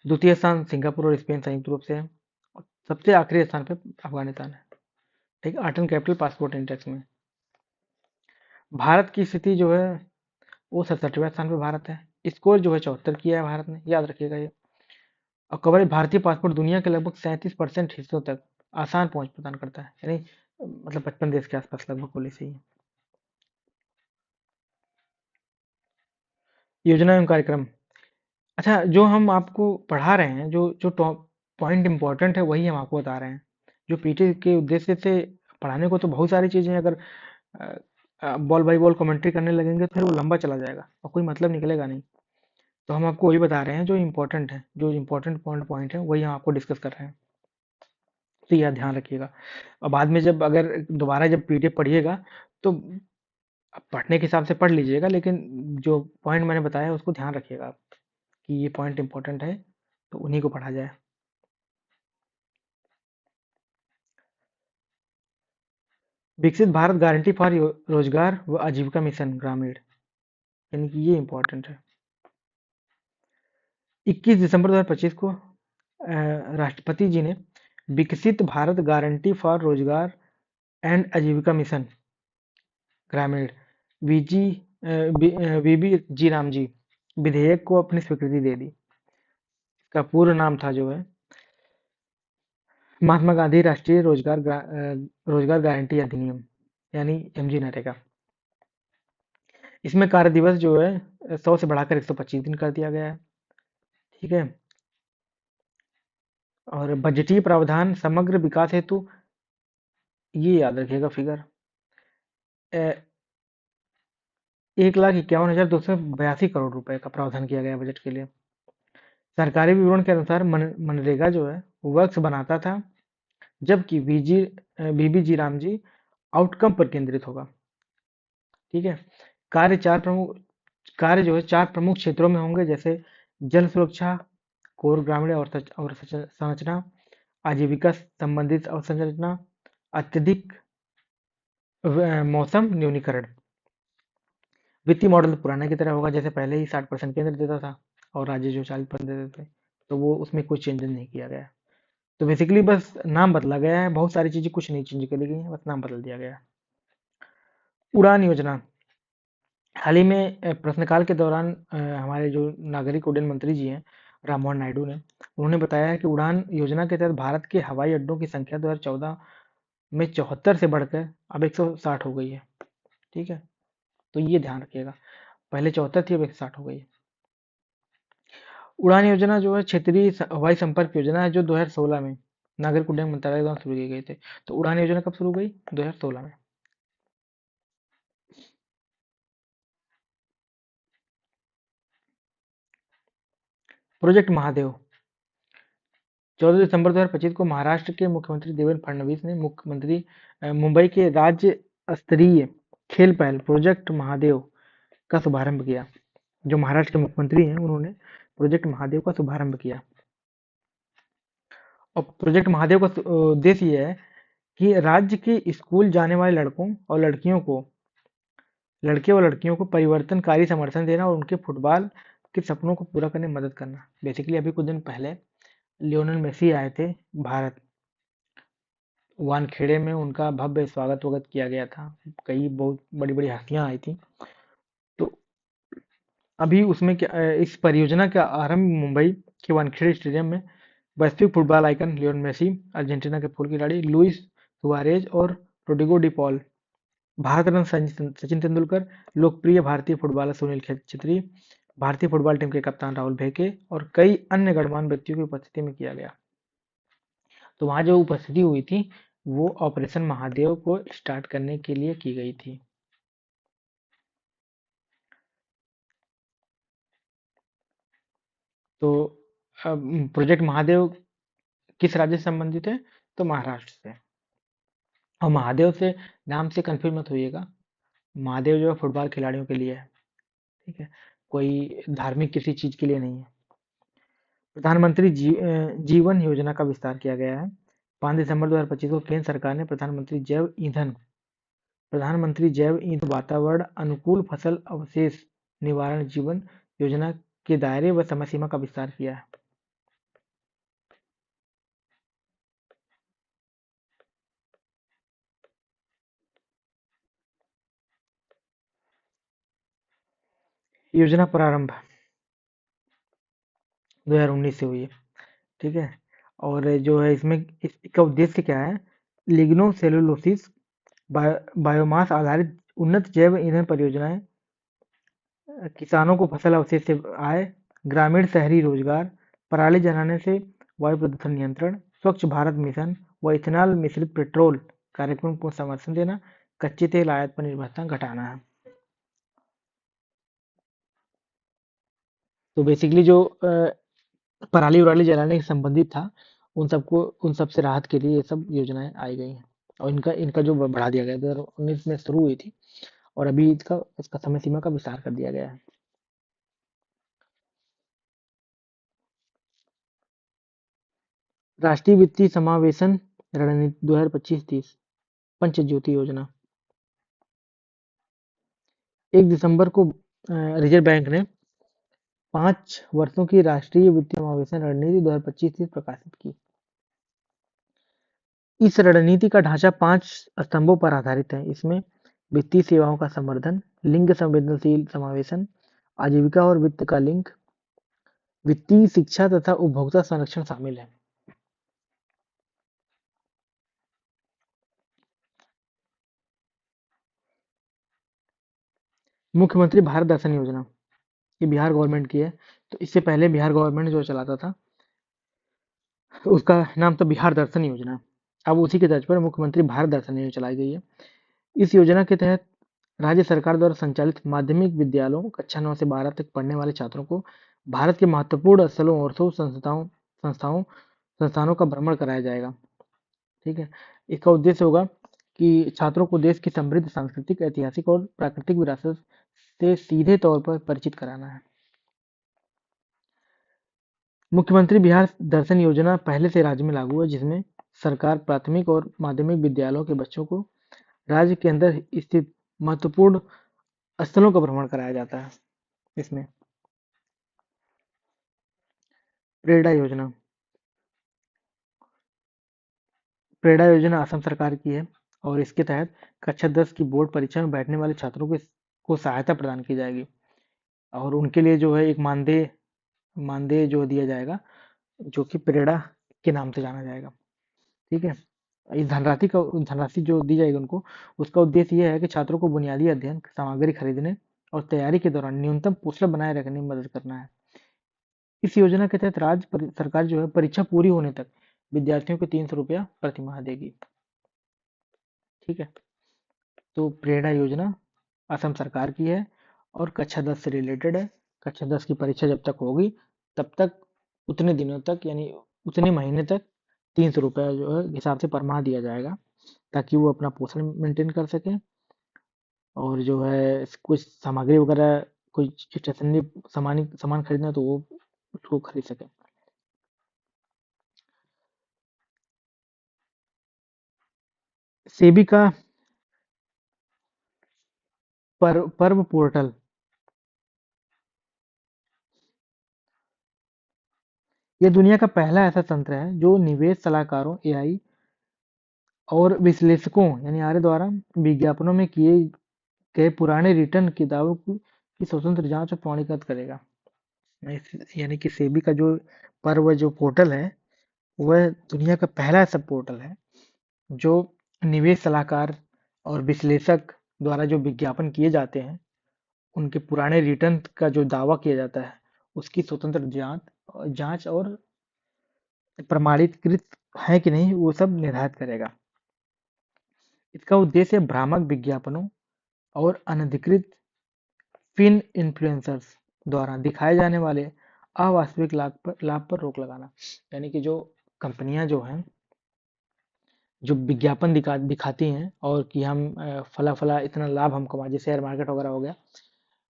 द्वितीय स्थान सिंगापुर और स्पेन संयुक्त रूप से है। और सबसे आखिरी स्थान पे अफगानिस्तान है। ठीक है, art and capital passport index में। भारत की स्थिति जो है वो 67वें स्थान पे भारत है। स्कोर जो है 74 किया है भारत ने, याद रखिएगा ये। और कवरेज भारतीय पासपोर्ट दुनिया के लगभग 37% हिस्सों तक आसान पहुंच प्रदान करता है, यानी मतलब 55 देश के आसपास लगभग बोले सही है। योजना एवं कार्यक्रम। अच्छा, जो हम आपको पढ़ा रहे हैं, जो जो टॉप पॉइंट इंपॉर्टेंट है वही हम आपको बता रहे हैं। जो पीटी के उद्देश्य से पढ़ाने को तो बहुत सारी चीजें हैं, अगर बॉल बाई बॉल कमेंट्री करने लगेंगे तो फिर वो लंबा चला जाएगा और कोई मतलब निकलेगा नहीं। तो हम आपको वही बता रहे हैं जो इम्पोर्टेंट है, जो इम्पोर्टेंट पॉइंट है वही हम आपको डिस्कस कर रहे हैं। तो यह ध्यान रखिएगा। और बाद में जब अगर दोबारा जब पीडीएफ पढ़िएगा तो पढ़ने के हिसाब से पढ़ लीजिएगा, लेकिन जो पॉइंट मैंने बताया उसको ध्यान रखिएगा आप, कि ये पॉइंट इंपॉर्टेंट है तो उन्हीं को पढ़ा जाए। विकसित भारत गारंटी फॉर रोजगार व आजीविका मिशन ग्रामीण, यानी कि ये इंपॉर्टेंट है। 21 दिसंबर 2025 को राष्ट्रपति जी ने विकसित भारत गारंटी फॉर रोजगार एंड आजीविका मिशन ग्रामीण वीजी वीबी जी राम जी विधेयक को अपनी स्वीकृति दे दी। इसका पूर्ण नाम था जो है महात्मा गांधी राष्ट्रीय रोजगार गारंटी अधिनियम, यानी एमजी नरेगा। इसमें कार्य दिवस जो है 100 से बढ़ाकर 125 दिन कर दिया गया है। ठीक है। और बजटीय प्रावधान समग्र विकास हेतु, ये याद रखिएगा फिगर 1,51,282 करोड़ रुपए का प्रावधान किया गया बजट के लिए। सरकारी विवरण के अनुसार मनरेगा जो है वर्क्स बनाता था, जबकि बीबी जी राम जी आउटकम पर केंद्रित होगा। ठीक है। कार्य चार प्रमुख कार्य जो है 4 प्रमुख क्षेत्रों में होंगे, जैसे जल सुरक्षा, कोर ग्रामीण संरचना, आजीविका संबंधित अवसंरचना, अत्यधिक मौसम न्यूनीकरण। वित्तीय मॉडल पुराने की तरह होगा, जैसे पहले ही 60% केंद्र देता था और राज्य जो 40% देते थे, तो वो उसमें कुछ चेंजेस नहीं किया गया। तो बेसिकली बस नाम बदला गया है, बहुत सारी चीजें कुछ नहीं चेंज करी गई हैं, बस नाम बदल दिया गया है। उड़ान योजना। हाल ही में प्रश्नकाल के दौरान हमारे जो नागरिक उड्डयन मंत्री जी हैं राममोहन नायडू ने, उन्होंने बताया है कि उड़ान योजना के तहत भारत के हवाई अड्डों की संख्या 2014 में 74 से बढ़कर अब 160 हो गई है। ठीक है। तो ये ध्यान रखिएगा, पहले 74 थी, अब 160 हो गई है। उड़ान योजना जो है क्षेत्रीय हवाई संपर्क योजना है, जो 2016 में नागरिक उड्डयन मंत्रालय द्वारा शुरू की गई थी। तो उड़ान योजना कब शुरू हुई? 2016 में। प्रोजेक्ट महादेव। 14 दिसंबर 2025 को महाराष्ट्र के मुख्यमंत्री देवेंद्र फडणवीस ने मुख्यमंत्री मुंबई के राज्य स्तरीय खेल पहल प्रोजेक्ट महादेव का शुभारंभ किया। जो महाराष्ट्र के मुख्यमंत्री हैं उन्होंने प्रोजेक्ट महादेव का शुभारंभ किया। और प्रोजेक्ट महादेव का उद्देश्य ये है कि राज्य के स्कूल जाने वाले लड़के और लड़कियों को परिवर्तनकारी समर्थन देना और उनके फुटबॉल के सपनों को पूरा करने में मदद करना। बेसिकली अभी कुछ दिन पहले लियोनेल मेसी आए थे भारत, वानखेड़े में उनका भव्य स्वागत वगत किया गया था, कई बहुत बड़ी बड़ी हस्तियां आई थी। तो अभी उसमें क्या इस परियोजना का आरंभ मुंबई के वानखेड़े स्टेडियम में वैश्विक football icon Lionel Messi, Argentina के फूल खिलाड़ी लुइस सुआरेज और Rodrigo De Paul, Bharat Ratna Sachin Tendulkar, लोकप्रिय भारतीय फुटबॉलर सुनील छेत्री, भारतीय फुटबॉल टीम के कप्तान राहुल भेके और कई अन्य गणमान्य व्यक्तियों की उपस्थिति में किया गया। तो वहां जो उपस्थिति हुई थी वो ऑपरेशन महादेव को स्टार्ट करने के लिए की गई थी। तो प्रोजेक्ट महादेव किस राज्य से संबंधित है? तो महाराष्ट्र से। और महादेव से नाम से कंफ्यूज मत होइएगा, महादेव जो है फुटबॉल खिलाड़ियों के लिए है। ठीक है, कोई धार्मिक किसी चीज के लिए नहीं है। प्रधानमंत्री जीवन योजना का विस्तार किया गया है। 5 दिसंबर 2025 को केंद्र सरकार ने प्रधानमंत्री जैव ईंधन वातावरण अनुकूल फसल अवशेष निवारण जीवन योजना के दायरे व समय सीमा का विस्तार किया है। योजना प्रारंभ। 2019 से हुई है। ठीक है। और जो है इसमें इसका उद्देश्य क्या है? लिग्नो सेलुलोसिस बायोमास आधारित उन्नत जैव ईंधन परियोजनाएं, किसानों को फसल अवशेष से आय, ग्रामीण शहरी रोजगार, पराली जलाने से वायु प्रदूषण नियंत्रण, स्वच्छ भारत मिशन व इथेनॉल मिश्रित पेट्रोल कार्यक्रम को समर्थन देना, कच्चे तेल आयात पर निर्भरता घटाना है। तो बेसिकली जो पराली उराली जलाने से संबंधित था, उन सब से राहत के लिए ये सब योजनाएं आई गई हैं। और इनका इनका जो बढ़ा दिया गया 2019 में शुरू हुई थी, और अभी इसका समय सीमा का विस्तार कर दिया गया है। राष्ट्रीय वित्तीय समावेशन रणनीति 2025-30 पंच ज्योति योजना। 1 दिसंबर को रिजर्व बैंक ने 5 वर्षों की राष्ट्रीय वित्तीय समावेशन रणनीति 2025-30 प्रकाशित की। इस रणनीति का ढांचा 5 स्तंभों पर आधारित है। इसमें वित्तीय सेवाओं का संवर्धन, लिंग संवेदनशील समावेशन, आजीविका और वित्त का लिंक, वित्तीय शिक्षा तथा उपभोक्ता संरक्षण शामिल है। मुख्यमंत्री भारत दर्शन योजना, ये बिहार गवर्नमेंट की है। तो इससे पहले बिहार गवर्नमेंट जो चलाता था, उसका नाम था बिहार दर्शन योजना। अब उसी के तर्ज पर मुख्यमंत्री भारत दर्शन योजना चलाई गई है। इस योजना के तहत राज्य सरकार द्वारा संचालित माध्यमिक विद्यालयों कक्षा 9 से 12 तक पढ़ने वाले छात्रों को भारत के महत्वपूर्ण स्थलों और शोध संस्थाओं संस्थानों का भ्रमण कराया जाएगा। ठीक है। इसका उद्देश्य होगा कि छात्रों को देश की समृद्ध सांस्कृतिक, ऐतिहासिक और प्राकृतिक विरासत से सीधे तौर पर परिचित कराना है। मुख्यमंत्री बिहार दर्शन योजना पहले से राज्य में लागू है, जिसमें सरकार प्राथमिक और माध्यमिक विद्यालयों के बच्चों को राज्य के अंदर स्थित महत्वपूर्ण स्थलों का भ्रमण कराया जाता है। इसमें प्रेरणा योजना, प्रेरणा योजना असम सरकार की है, और इसके तहत कक्षा 10 की बोर्ड परीक्षा में बैठने वाले छात्रों को सहायता प्रदान की जाएगी, और उनके लिए जो है एक मानदेय मानदेय जो दिया जाएगा, जो कि प्रेरणा के नाम से जाना जाएगा। ठीक है। इस धनराशि जो दी जाएगी उनको, उसका उद्देश्य यह है कि छात्रों को बुनियादी अध्ययन सामग्री खरीदने और तैयारी के दौरान न्यूनतम कौशल बनाए रखने में मदद करना है। इस योजना के तहत सरकार जो है परीक्षा पूरी होने तक विद्यार्थियों को 300 रुपया प्रतिमाह देगी। ठीक है। तो प्रेरणा योजना असम सरकार की है, और कक्षा 10 से रिलेटेड है। कक्षा 10 की परीक्षा जब तक होगी, तब तक उतने दिनों तक, यानी उतने महीने तक 300 रुपया जो है हिसाब से परमाह दिया जाएगा, ताकि वो अपना पोषण मेंटेन कर सकें, और जो है कुछ सामग्री वगैरह, कुछ स्टेशनरी सामान खरीदना, तो वो उसको खरीद सकें। सेबी का पर्व पोर्टल, ये दुनिया का पहला ऐसा तंत्र है जो निवेश सलाहकारों, एआई और विश्लेषकों यानी आर्य द्वारा विज्ञापनों में किए गए पुराने रिटर्न के दावों की स्वतंत्र जांच और प्रमाणीकृत करेगा। यानी कि सेबी का जो पर्व जो पोर्टल है, वह दुनिया का पहला ऐसा पोर्टल है जो निवेश सलाहकार और विश्लेषक द्वारा जो विज्ञापन किए जाते हैं, उनके पुराने रिटर्न का जो दावा किया जाता है, उसकी स्वतंत्र जांच और प्रमाणित है कि नहीं, वो सब निर्धारित करेगा। इसका उद्देश्य भ्रामक विज्ञापनों और अनधिकृत फिन इन्फ्लुएंसर्स द्वारा दिखाए जाने वाले अवास्तविक लाभ पर रोक लगाना। यानी कि जो कंपनियां जो हैं, जो विज्ञापन दिखाती हैं, और कि हम फला फला इतना लाभ हम कमा, जैसे शेयर मार्केट वगैरह हो गया,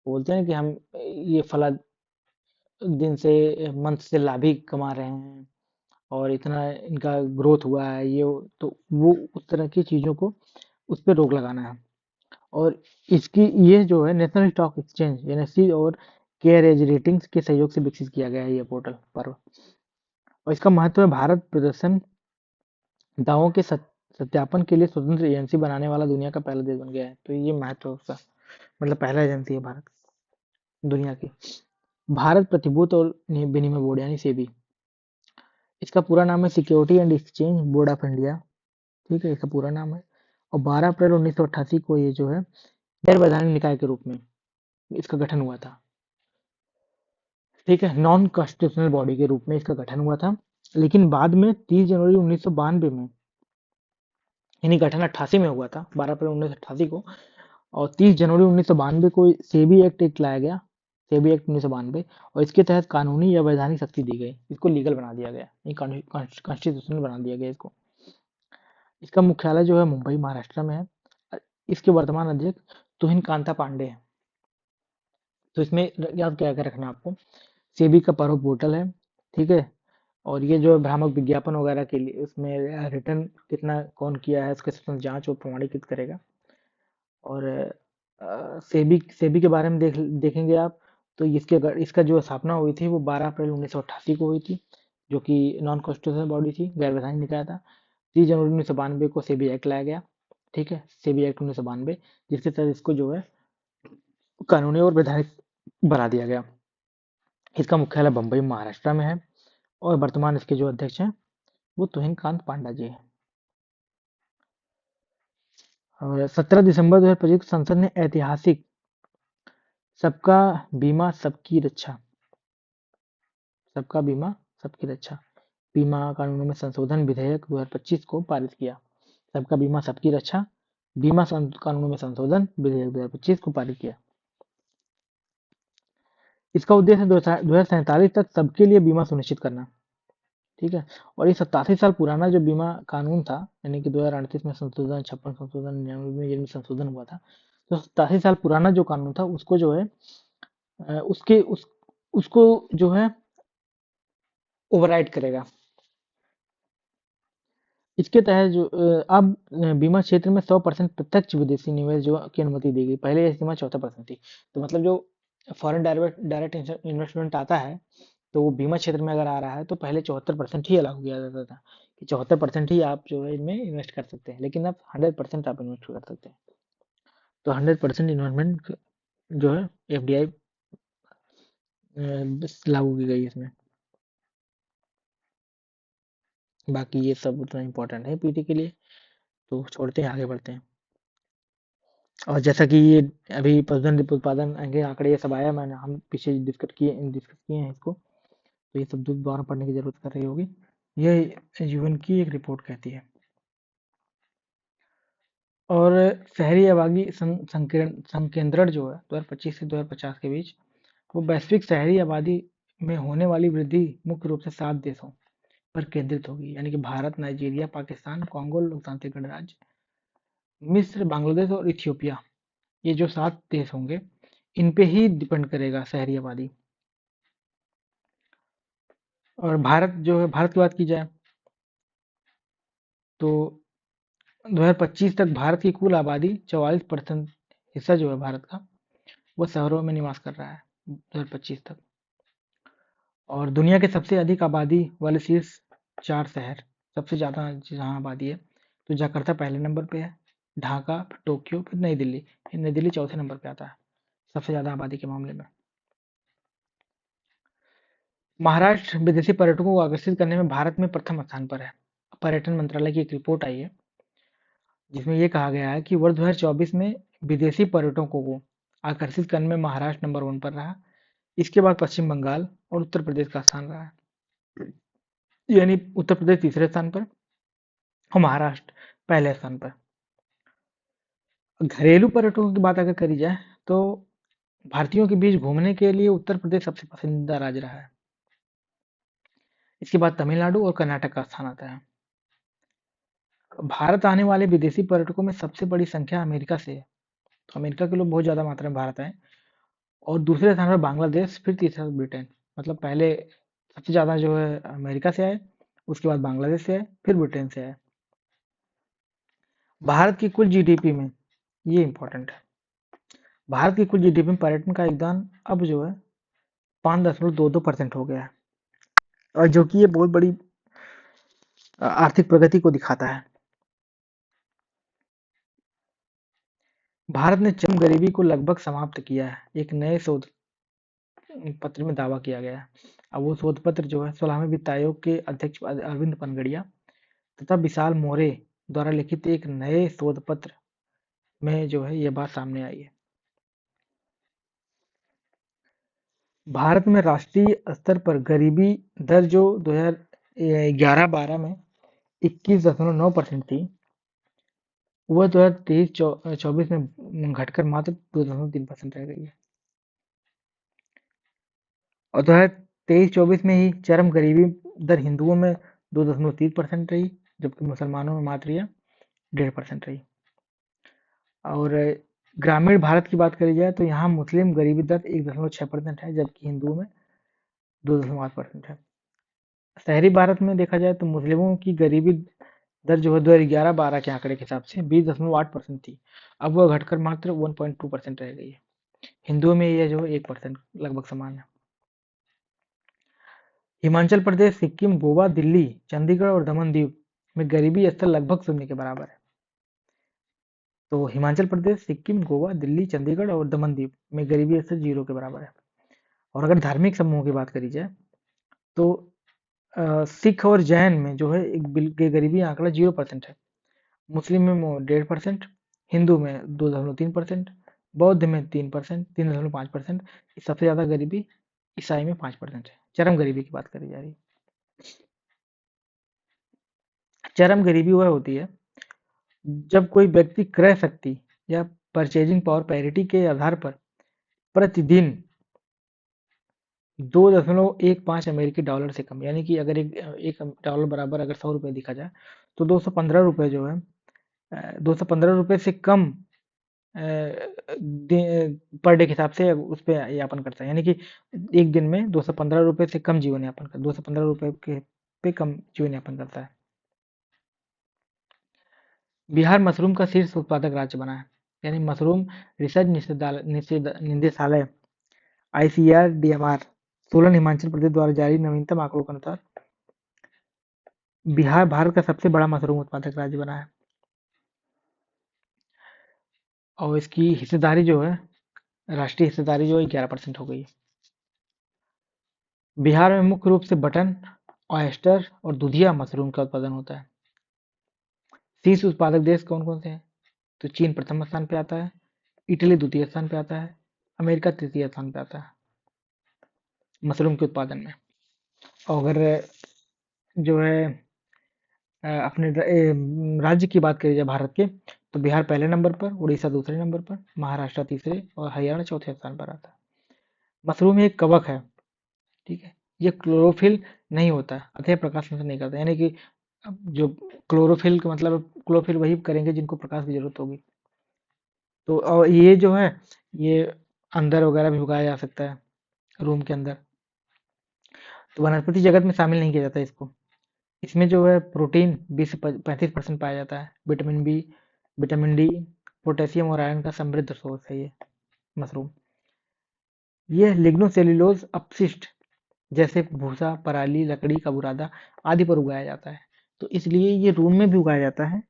बोलते हैं कि हम ये फला दिन से मंथ से लाभ ही कमा रहे हैं, और इतना इनका ग्रोथ हुआ है, तो वो उस तरह की चीज़ों को, उस पर रोक लगाना है। और इसकी ये जो है नेशनल स्टॉक एक्सचेंज एनएससी और केयर एज रेटिंग्स के सहयोग से विकसित किया गया है ये पोर्टल पर। और इसका महत्व है, भारत प्रदर्शन दावों के सत्यापन के लिए स्वतंत्र एजेंसी बनाने वाला दुनिया का पहला देश बन गया है। तो ये महत्व है उसका, मतलब पहला एजेंसी है भारत दुनिया की। भारत प्रतिभूति और विनिमय बोर्ड यानी सेबी, इसका पूरा नाम है security and exchange board of India. ठीक है, इसका पूरा नाम है। और 12 अप्रैल 1988 को ये जो है गैर वैधानिक निकाय के रूप में इसका गठन हुआ था। ठीक है, नॉन कॉन्स्टिट्यूशनल बॉडी के रूप में इसका गठन हुआ था। लेकिन बाद में 30 जनवरी 1992 में, यानी गठन 88 में हुआ था, 12 अप्रैल 1988 को, और 30 जनवरी 1992 को सेबी एक्ट लाया गया, सेबी एक्ट 1992, और इसके तहत कानूनी या वैधानिक शक्ति दी गई, इसको लीगल बना दिया गया, कॉन्स्टिट्यूशनल बना दिया गया इसको। इसका मुख्यालय जो है मुंबई महाराष्ट्र में है। इसके वर्तमान अध्यक्ष तुहिन कांता पांडे हैं। तो इसमें याद क्या क्या रखना आपको, सेबी का पर्व पोर्टल है। ठीक है, और ये जो भ्रामक विज्ञापन वगैरह के लिए उसमें रिटर्न कितना कौन किया है उसके स्वतंत्र जांच और प्रमाणित करेगा। और सेबी सेबी के बारे में देखेंगे आप, तो इसका जो स्थापना हुई थी वो 12 अप्रैल 1988 को हुई थी, जो कि नॉन कॉन्स्टिट्यूशनल बॉडी थी, गैर वैधानिक निकाय था। 30 जनवरी 1992 को सेबी एक्ट लाया गया। ठीक है, सेबी एक्ट 1992, जिसके तहत इसको जो है कानूनी और वैधानिक बना दिया गया। इसका मुख्यालय बम्बई महाराष्ट्र में है, और वर्तमान इसके जो अध्यक्ष हैं वो तुहिन कांत पांडा जी हैं। और 17 दिसंबर 2025 को संसद ने ऐतिहासिक सबका बीमा सबकी रक्षा, सबका बीमा सबकी रक्षा बीमा कानूनों में संशोधन विधेयक 2025 को पारित किया। सबका बीमा सबकी रक्षा कानूनों में संशोधन विधेयक 2025 को पारित किया। इसका उद्देश्य 2047 तक सबके लिए बीमा सुनिश्चित करना। ठीक है, और ये 87 साल पुराना जो बीमा कानून था, यानी कि 2038 में संशोधन, 56 संशोधन, 99 में संशोधन हुआ था, तो 87 साल पुराना जो कानून था उसको जो है उसको जो है ओवरराइड करेगा। इसके तहत जो अब बीमा क्षेत्र में 100% प्रत्यक्ष विदेशी निवेश जो की अनुमति दी गई। पहले यह सीमा 14% थी। तो मतलब जो फॉरेन डायरेक्ट इन्वेस्टमेंट आता है, तो वो बीमा क्षेत्र में अगर आ रहा है तो पहले 74% ही अलाउ किया जाता था, कि 74% ही आप जो है इनमें इन्वेस्ट कर सकते हैं, लेकिन अब 100% आप इन्वेस्ट कर सकते हैं। तो 100% इन्वेस्टमेंट जो है एफडीआई लागू की गई इसमें। बाकी ये सब उतना इम्पोर्टेंट है पीटी के लिए, तो छोड़ते हैं, आगे बढ़ते हैं। और जैसा कि ये अभी पशुधन उत्पादन के आंकड़े ये सब आया, मैंने हम पीछे डिस्कस किए हैं इसको, तो ये सब दोबारा पढ़ने की जरूरत कर रही होगी। ये यूएन की एक रिपोर्ट कहती है। और शहरी आबादी संकेंद्रण जो है 2025 से 2050 के बीच, वो वैश्विक शहरी आबादी में होने वाली वृद्धि मुख्य रूप से 7 देशों पर केंद्रित होगी, यानी कि भारत, नाइजीरिया, पाकिस्तान, कांगो लोकतांत्रिक गणराज्य, मिस्र, बांग्लादेश और इथियोपिया। ये जो 7 देश होंगे, इन पे ही डिपेंड करेगा शहरी आबादी। और भारत जो है, भारत की बात की जाए तो 2025 तक भारत की कुल आबादी 44% हिस्सा जो है भारत का, वो शहरों में निवास कर रहा है 2025 तक। और दुनिया के सबसे अधिक आबादी वाले शीर्ष 4 शहर, सबसे ज़्यादा जहाँ आबादी है, तो जकार्ता पहले नंबर पे है, ढाका, फिर टोक्यो, फिर नई दिल्ली। फिर नई दिल्ली चौथे नंबर पे आता है सबसे ज़्यादा आबादी के मामले में। महाराष्ट्र विदेशी पर्यटकों को आकर्षित करने में भारत में प्रथम स्थान पर है। पर्यटन मंत्रालय की एक रिपोर्ट आई है, जिसमें ये कहा गया है कि वर्ष 2024 में विदेशी पर्यटकों को आकर्षित करने में महाराष्ट्र नंबर 1 पर रहा। इसके बाद पश्चिम बंगाल और उत्तर प्रदेश का स्थान रहा है, यानी उत्तर प्रदेश तीसरे स्थान पर और महाराष्ट्र पहले स्थान पर। घरेलू पर्यटकों की बात अगर करी जाए, तो भारतीयों के बीच घूमने के लिए उत्तर प्रदेश सबसे पसंदीदा राज्य रहा है। इसके बाद तमिलनाडु और कर्नाटक का स्थान आता है। भारत आने वाले विदेशी पर्यटकों में सबसे बड़ी संख्या अमेरिका से है, तो अमेरिका के लोग बहुत ज़्यादा मात्रा में भारत आए। और दूसरे स्थान पर बांग्लादेश, फिर तीसरा ब्रिटेन। मतलब पहले सबसे ज़्यादा जो है अमेरिका से आए, उसके बाद बांग्लादेश से आए, फिर ब्रिटेन से आए। भारत की कुल जीडीपी में, ये इंपॉर्टेंट है, भारत की कुल जीडीपी में पर्यटन का योगदान अब जो है 5.22% हो गया है, और जो कि ये बहुत बड़ी आर्थिक प्रगति को दिखाता है। भारत ने चरम गरीबी को लगभग समाप्त किया है, एक नए शोध पत्र में दावा किया गया है। अब वो शोध पत्र जो है 16वें वित्त आयोग के अध्यक्ष अरविंद पनगड़िया तथा विशाल मोरे द्वारा लिखित एक नए शोध पत्र में जो है ये बात सामने आई है। भारत में राष्ट्रीय स्तर पर गरीबी दर जो 2011-12 में 21.9% थी, वह 2023-24 में घटकर मात्र 2.3% रह गई है। और 2023-24 में ही चरम गरीबी दर हिंदुओं में 2.3% रही, जबकि मुसलमानों में मात्र यह 1.5% रही। और ग्रामीण भारत की बात करी जाए तो यहाँ मुस्लिम गरीबी दर 1.6% है, जबकि हिंदुओं में 2.8% है। शहरी भारत में देखा जाए तो मुस्लिमों की गरीबी दर जो है 2011-12 के आंकड़े के हिसाब से 20.8% थी, अब वह घटकर मात्र 1.2% रह गई है। हिंदुओं में यह जो है 1% लगभग समान है। हिमाचल प्रदेश, सिक्किम, गोवा, दिल्ली, चंडीगढ़ और दमन दीव में गरीबी स्तर लगभग शून्य के बराबर है। तो हिमाचल प्रदेश, सिक्किम, गोवा, दिल्ली, चंडीगढ़ और दमन दीव में गरीबी स्तर 0 के बराबर है। और अगर धार्मिक समूहों की बात करी जाए तो सिख और जैन में जो है गरीबी आंकड़ा 0% है, मुस्लिम में 1.5%, हिंदू में 2.3%, बौद्ध में 3%, 3.5%। सबसे ज्यादा गरीबी ईसाई में 5% है। चरम गरीबी की बात करी जा रही है। चरम गरीबी वह होती है जब कोई व्यक्ति क्रय शक्ति या परचेजिंग पावर पैरिटी के आधार पर प्रतिदिन 2.15 अमेरिकी डॉलर से कम, यानी कि अगर एक डॉलर बराबर अगर 100 रुपये दिखा जाए तो 215 रुपये जो है 215 रुपये से कम पर डे के हिसाब से उस पर यापन करता है, यानी कि एक दिन में 215 रुपये से कम जीवन यापन कर 215 रुपये के पे कम जीवन यापन करता है। बिहार मशरूम का शीर्ष उत्पादक राज्य बना है, यानी मशरूम रिसर्च निदेशालय ICAR-DMR सोलन हिमाचल प्रदेश द्वारा जारी नवीनतम आंकड़ों के अनुसार बिहार भारत का सबसे बड़ा मशरूम उत्पादक राज्य बना है। और इसकी हिस्सेदारी जो है राष्ट्रीय हिस्सेदारी जो है 11% हो गई है। बिहार में मुख्य रूप से बटन, ऑयस्टर और दूधिया मशरूम का उत्पादन होता है। शीर्ष उत्पादक देश कौन कौन से हैं? तो चीन प्रथम स्थान पे आता है, इटली द्वितीय स्थान पे आता है, अमेरिका तृतीय स्थान पे आता है मशरूम के उत्पादन में। और अगर जो है अपने राज्य की बात करी जाए भारत के, तो बिहार पहले नंबर पर, उड़ीसा दूसरे नंबर पर, महाराष्ट्र तीसरे और हरियाणा चौथे स्थान पर आता है। मशरूम एक कवक है, ठीक है, ये क्लोरोफिल नहीं होता, अतः प्रकाश संश्लेषण नहीं करता, यानी कि जो क्लोरोफिल का मतलब क्लोरोफिल वही करेंगे जिनको प्रकाश की जरूरत होगी। तो और ये जो है ये अंदर वगैरह भी उगाया जा सकता है रूम के अंदर, तो वनस्पति जगत में शामिल नहीं किया जाता इसको। इसमें जो है प्रोटीन 20 से 35% पाया जाता है, vitamin B, vitamin D, potassium और आयरन का समृद्ध सोर्स है ये मशरूम। यह लिग्नोसेल्यूलोज अपशिष्ट जैसे भूसा, पराली, लकड़ी का बुरादा आदि पर उगाया जाता है, तो इसलिए ये रूम में भी उगाया जाता है।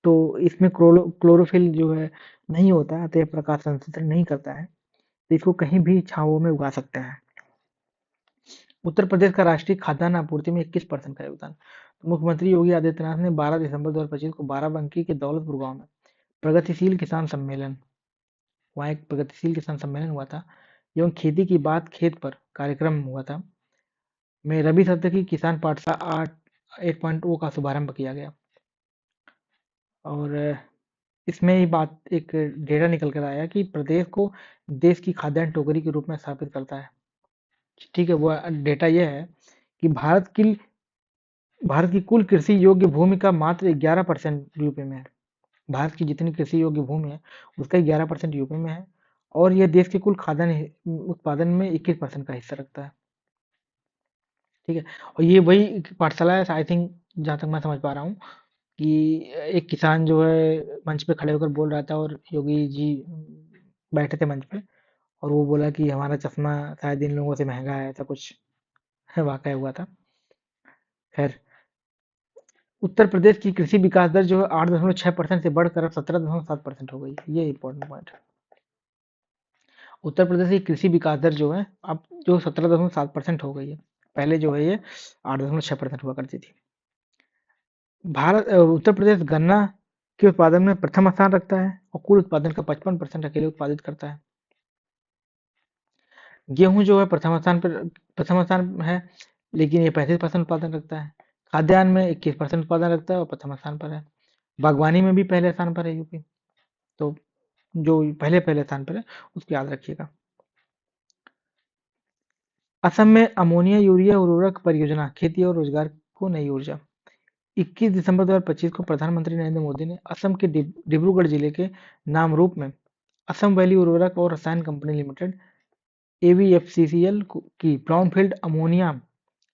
तो इसमें क्लोरोफिल जो है नहीं होता है, अतः प्रकाश संश्लेषण नहीं करता है, तो इसको कहीं भी छांवों में उगा सकते हैं। उत्तर प्रदेश का राष्ट्रीय खाद्यान्न आपूर्ति में 21% का योगदान। तो मुख्यमंत्री योगी आदित्यनाथ ने 12 दिसंबर 2025 को बाराबंकी के दौलतपुर गांव में प्रगतिशील किसान सम्मेलन, वहाँ एक प्रगतिशील किसान सम्मेलन हुआ था एवं खेती की बात खेत पर कार्यक्रम हुआ था में रबी सत्र की किसान पाठशाला 8.0 का शुभारंभ किया गया। और इसमें ही बात एक डेटा निकल कर आया कि प्रदेश को देश की खाद्यान्न टोकरी के रूप में स्थापित करता है। ठीक है, वो डेटा यह है कि भारत की कुल कृषि योग्य भूमि का मात्र 11% यूपी में है। भारत की जितनी कृषि योग्य भूमि है उसका 11% यूपी में है, और यह देश के कुल खाद्यान्न उत्पादन में 21% का हिस्सा रखता है। ठीक है, और ये वही पाठशाला है आई थिंक, जहाँ तक मैं समझ पा रहा हूँ कि एक किसान जो है मंच पे खड़े होकर बोल रहा था और योगी जी बैठे थे मंच पे, और वो बोला कि हमारा चश्मा शायद इन लोगों से महंगा है, ऐसा कुछ वाकया हुआ था। खैर, उत्तर प्रदेश की कृषि विकास दर जो है 8.6% से बढ़कर अब 17.7% हो गई है, ये इंपॉर्टेंट पॉइंट है। उत्तर प्रदेश की कृषि विकास दर जो है अब जो 17.7% हो गई है। पहले जो है ये 8.6% हुआ करती थी। उत्तर प्रदेश गन्ना के उत्पादन में प्रथम स्थान रखता है और कुल उत्पादन का 55% अकेले उत्पादित करता है। गेहूं जो है प्रथम स्थान है, लेकिन ये 35% उत्पादन रखता है। खाद्यान्न में 21% उत्पादन रखता है और प्रथम स्थान पर है। बागवानी में भी पहले स्थान पर है यूपी। तो जो पहले पहले स्थान पर है उसको याद रखिएगा। असम में अमोनिया यूरिया उर्वरक परियोजना खेती और रोजगार को नई ऊर्जा। 21 दिसंबर 2025 को प्रधानमंत्री नरेंद्र मोदी ने असम के डिब्रूगढ़ जिले के नामरूप में असम वैली उर्वरक और रसायन कंपनी लिमिटेड एवीएफसीसीएल की ब्राउनफील्ड अमोनिया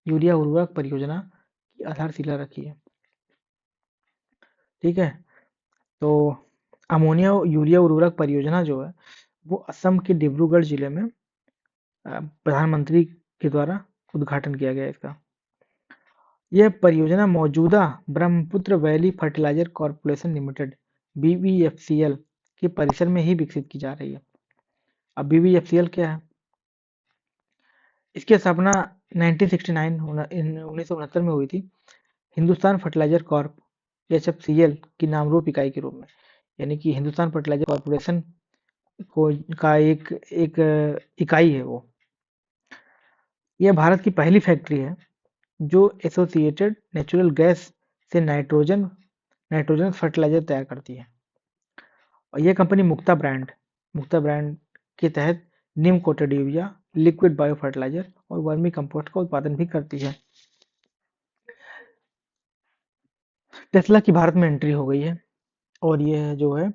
यूरिया उर्वरक परियोजना की आधारशिला रखी है। ठीक है, तो अमोनिया यूरिया उर्वरक परियोजना जो है वो असम के डिब्रूगढ़ जिले में प्रधानमंत्री के द्वारा उद्घाटन किया गया इसका। यह परियोजना मौजूदा Brahmaputra Valley Fertilizer Corporation Limited BVFCL के परिसर में ही विकसित की जा रही है। अब बीवीएफसीएल क्या है? इसकी स्थापना 1969 में हुई थी हिंदुस्तान फर्टिलाइजर कॉर्प एचएफसीएल की नामरूप इकाई के रूप में, यानी कि हिंदुस्तान फर्टिलाइजर कॉर्पोरेशन को का एक इकाई है वो। यह भारत की पहली फैक्ट्री है जो एसोसिएटेड नेचुरल गैस से नाइट्रोजन फर्टिलाइजर तैयार करती है। और यह कंपनी मुक्ता ब्रांड के तहत नीम coated urea, liquid bio fertiliser और वर्मी कंपोस्ट का उत्पादन भी करती है। टेस्ला की भारत में एंट्री हो गई है और यह जो है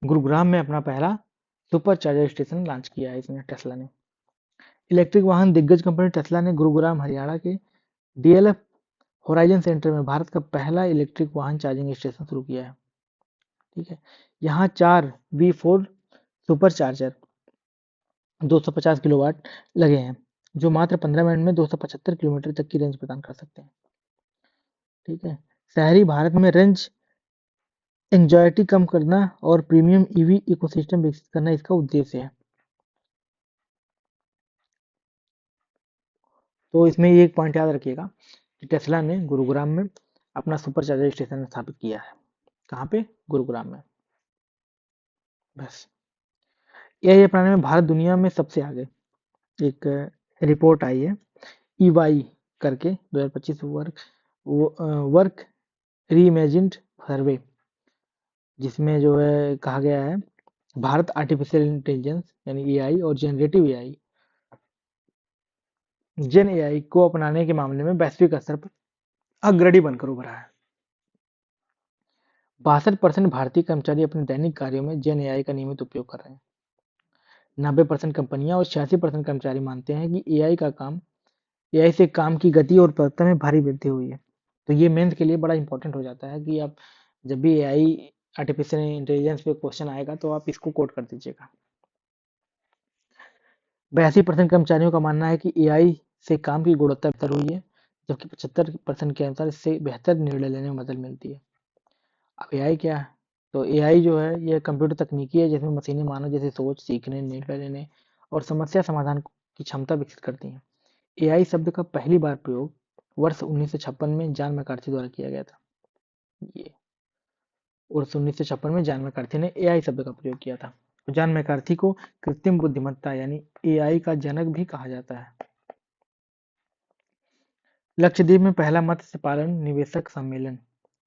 गुरुग्राम में अपना पहला सुपर चार्जर स्टेशन लॉन्च किया है इसने टेस्ला ने। इलेक्ट्रिक वाहन दिग्गज कंपनी टेस्ला ने गुरुग्राम हरियाणा के डीएलएफ होराइजन सेंटर में भारत का पहला इलेक्ट्रिक वाहन चार्जिंग स्टेशन शुरू किया है। ठीक है, यहाँ 4 V4 सुपर चार्जर 250 किलोवाट लगे हैं जो मात्र 15 मिनट में 275 किलोमीटर तक की रेंज प्रदान कर सकते हैं। ठीक है, शहरी भारत में रेंज एंग्जायटी कम करना और प्रीमियम ईवी इकोसिस्टम विकसित करना इसका उद्देश्य है। तो इसमें ये एक पॉइंट याद रखिएगा कि टेस्ला ने गुरुग्राम में अपना सुपर चार्जर स्टेशन स्थापित किया है। कहाँ पे? गुरुग्राम में। बस यह अपनाने में भारत दुनिया में सबसे आगे। एक रिपोर्ट आई है ईवाई करके 2025 वर्क रीइमेजिन्ड सर्वे, जिसमें जो है कहा गया है भारत आर्टिफिशियल इंटेलिजेंस यानी एआई और जेन एआई को अपनाने के मामले में वैश्विक स्तर पर अग्रणी बनकर उभरा है। 62% भारतीय कर्मचारी अपने दैनिक कार्यों में जेन एआई का नियमित उपयोग कर रहे हैं। 90% कंपनियां और 86% कर्मचारी मानते हैं कि एआई से काम की गति और उत्पादकता में भारी वृद्धि हुई है। तो ये मेंस के लिए बड़ा इंपॉर्टेंट हो जाता है कि आप जब भी एआई आर्टिफिशियल इंटेलिजेंस पे क्वेश्चन आएगा तो आप इसको कोट कर दीजिएगा। 82% कर्मचारियों का मानना है कि एआई से काम की गुणवत्ता बेहतर हुई है, जबकि 75% के अनुसार इससे बेहतर निर्णय लेने में मदद मिलती है। अब एआई क्या है? तो एआई जो है यह कंप्यूटर तकनीकी है जिसमें मशीनें मानव जैसे सोच, सीखने, निर्णय लेने और समस्या समाधान की क्षमता विकसित करती हैं। एआई शब्द का पहली बार प्रयोग वर्ष 1956 में जॉन मैकार्थी द्वारा किया गया था। ये वर्ष 1956 में जॉन मैकार्थी ने एआई शब्द का प्रयोग किया था। जॉन मैकार्थी को कृत्रिम बुद्धिमत्ता यानी एआई का जनक भी कहा जाता है। लक्षद्वीप में पहला मत्स्य पालन निवेशक सम्मेलन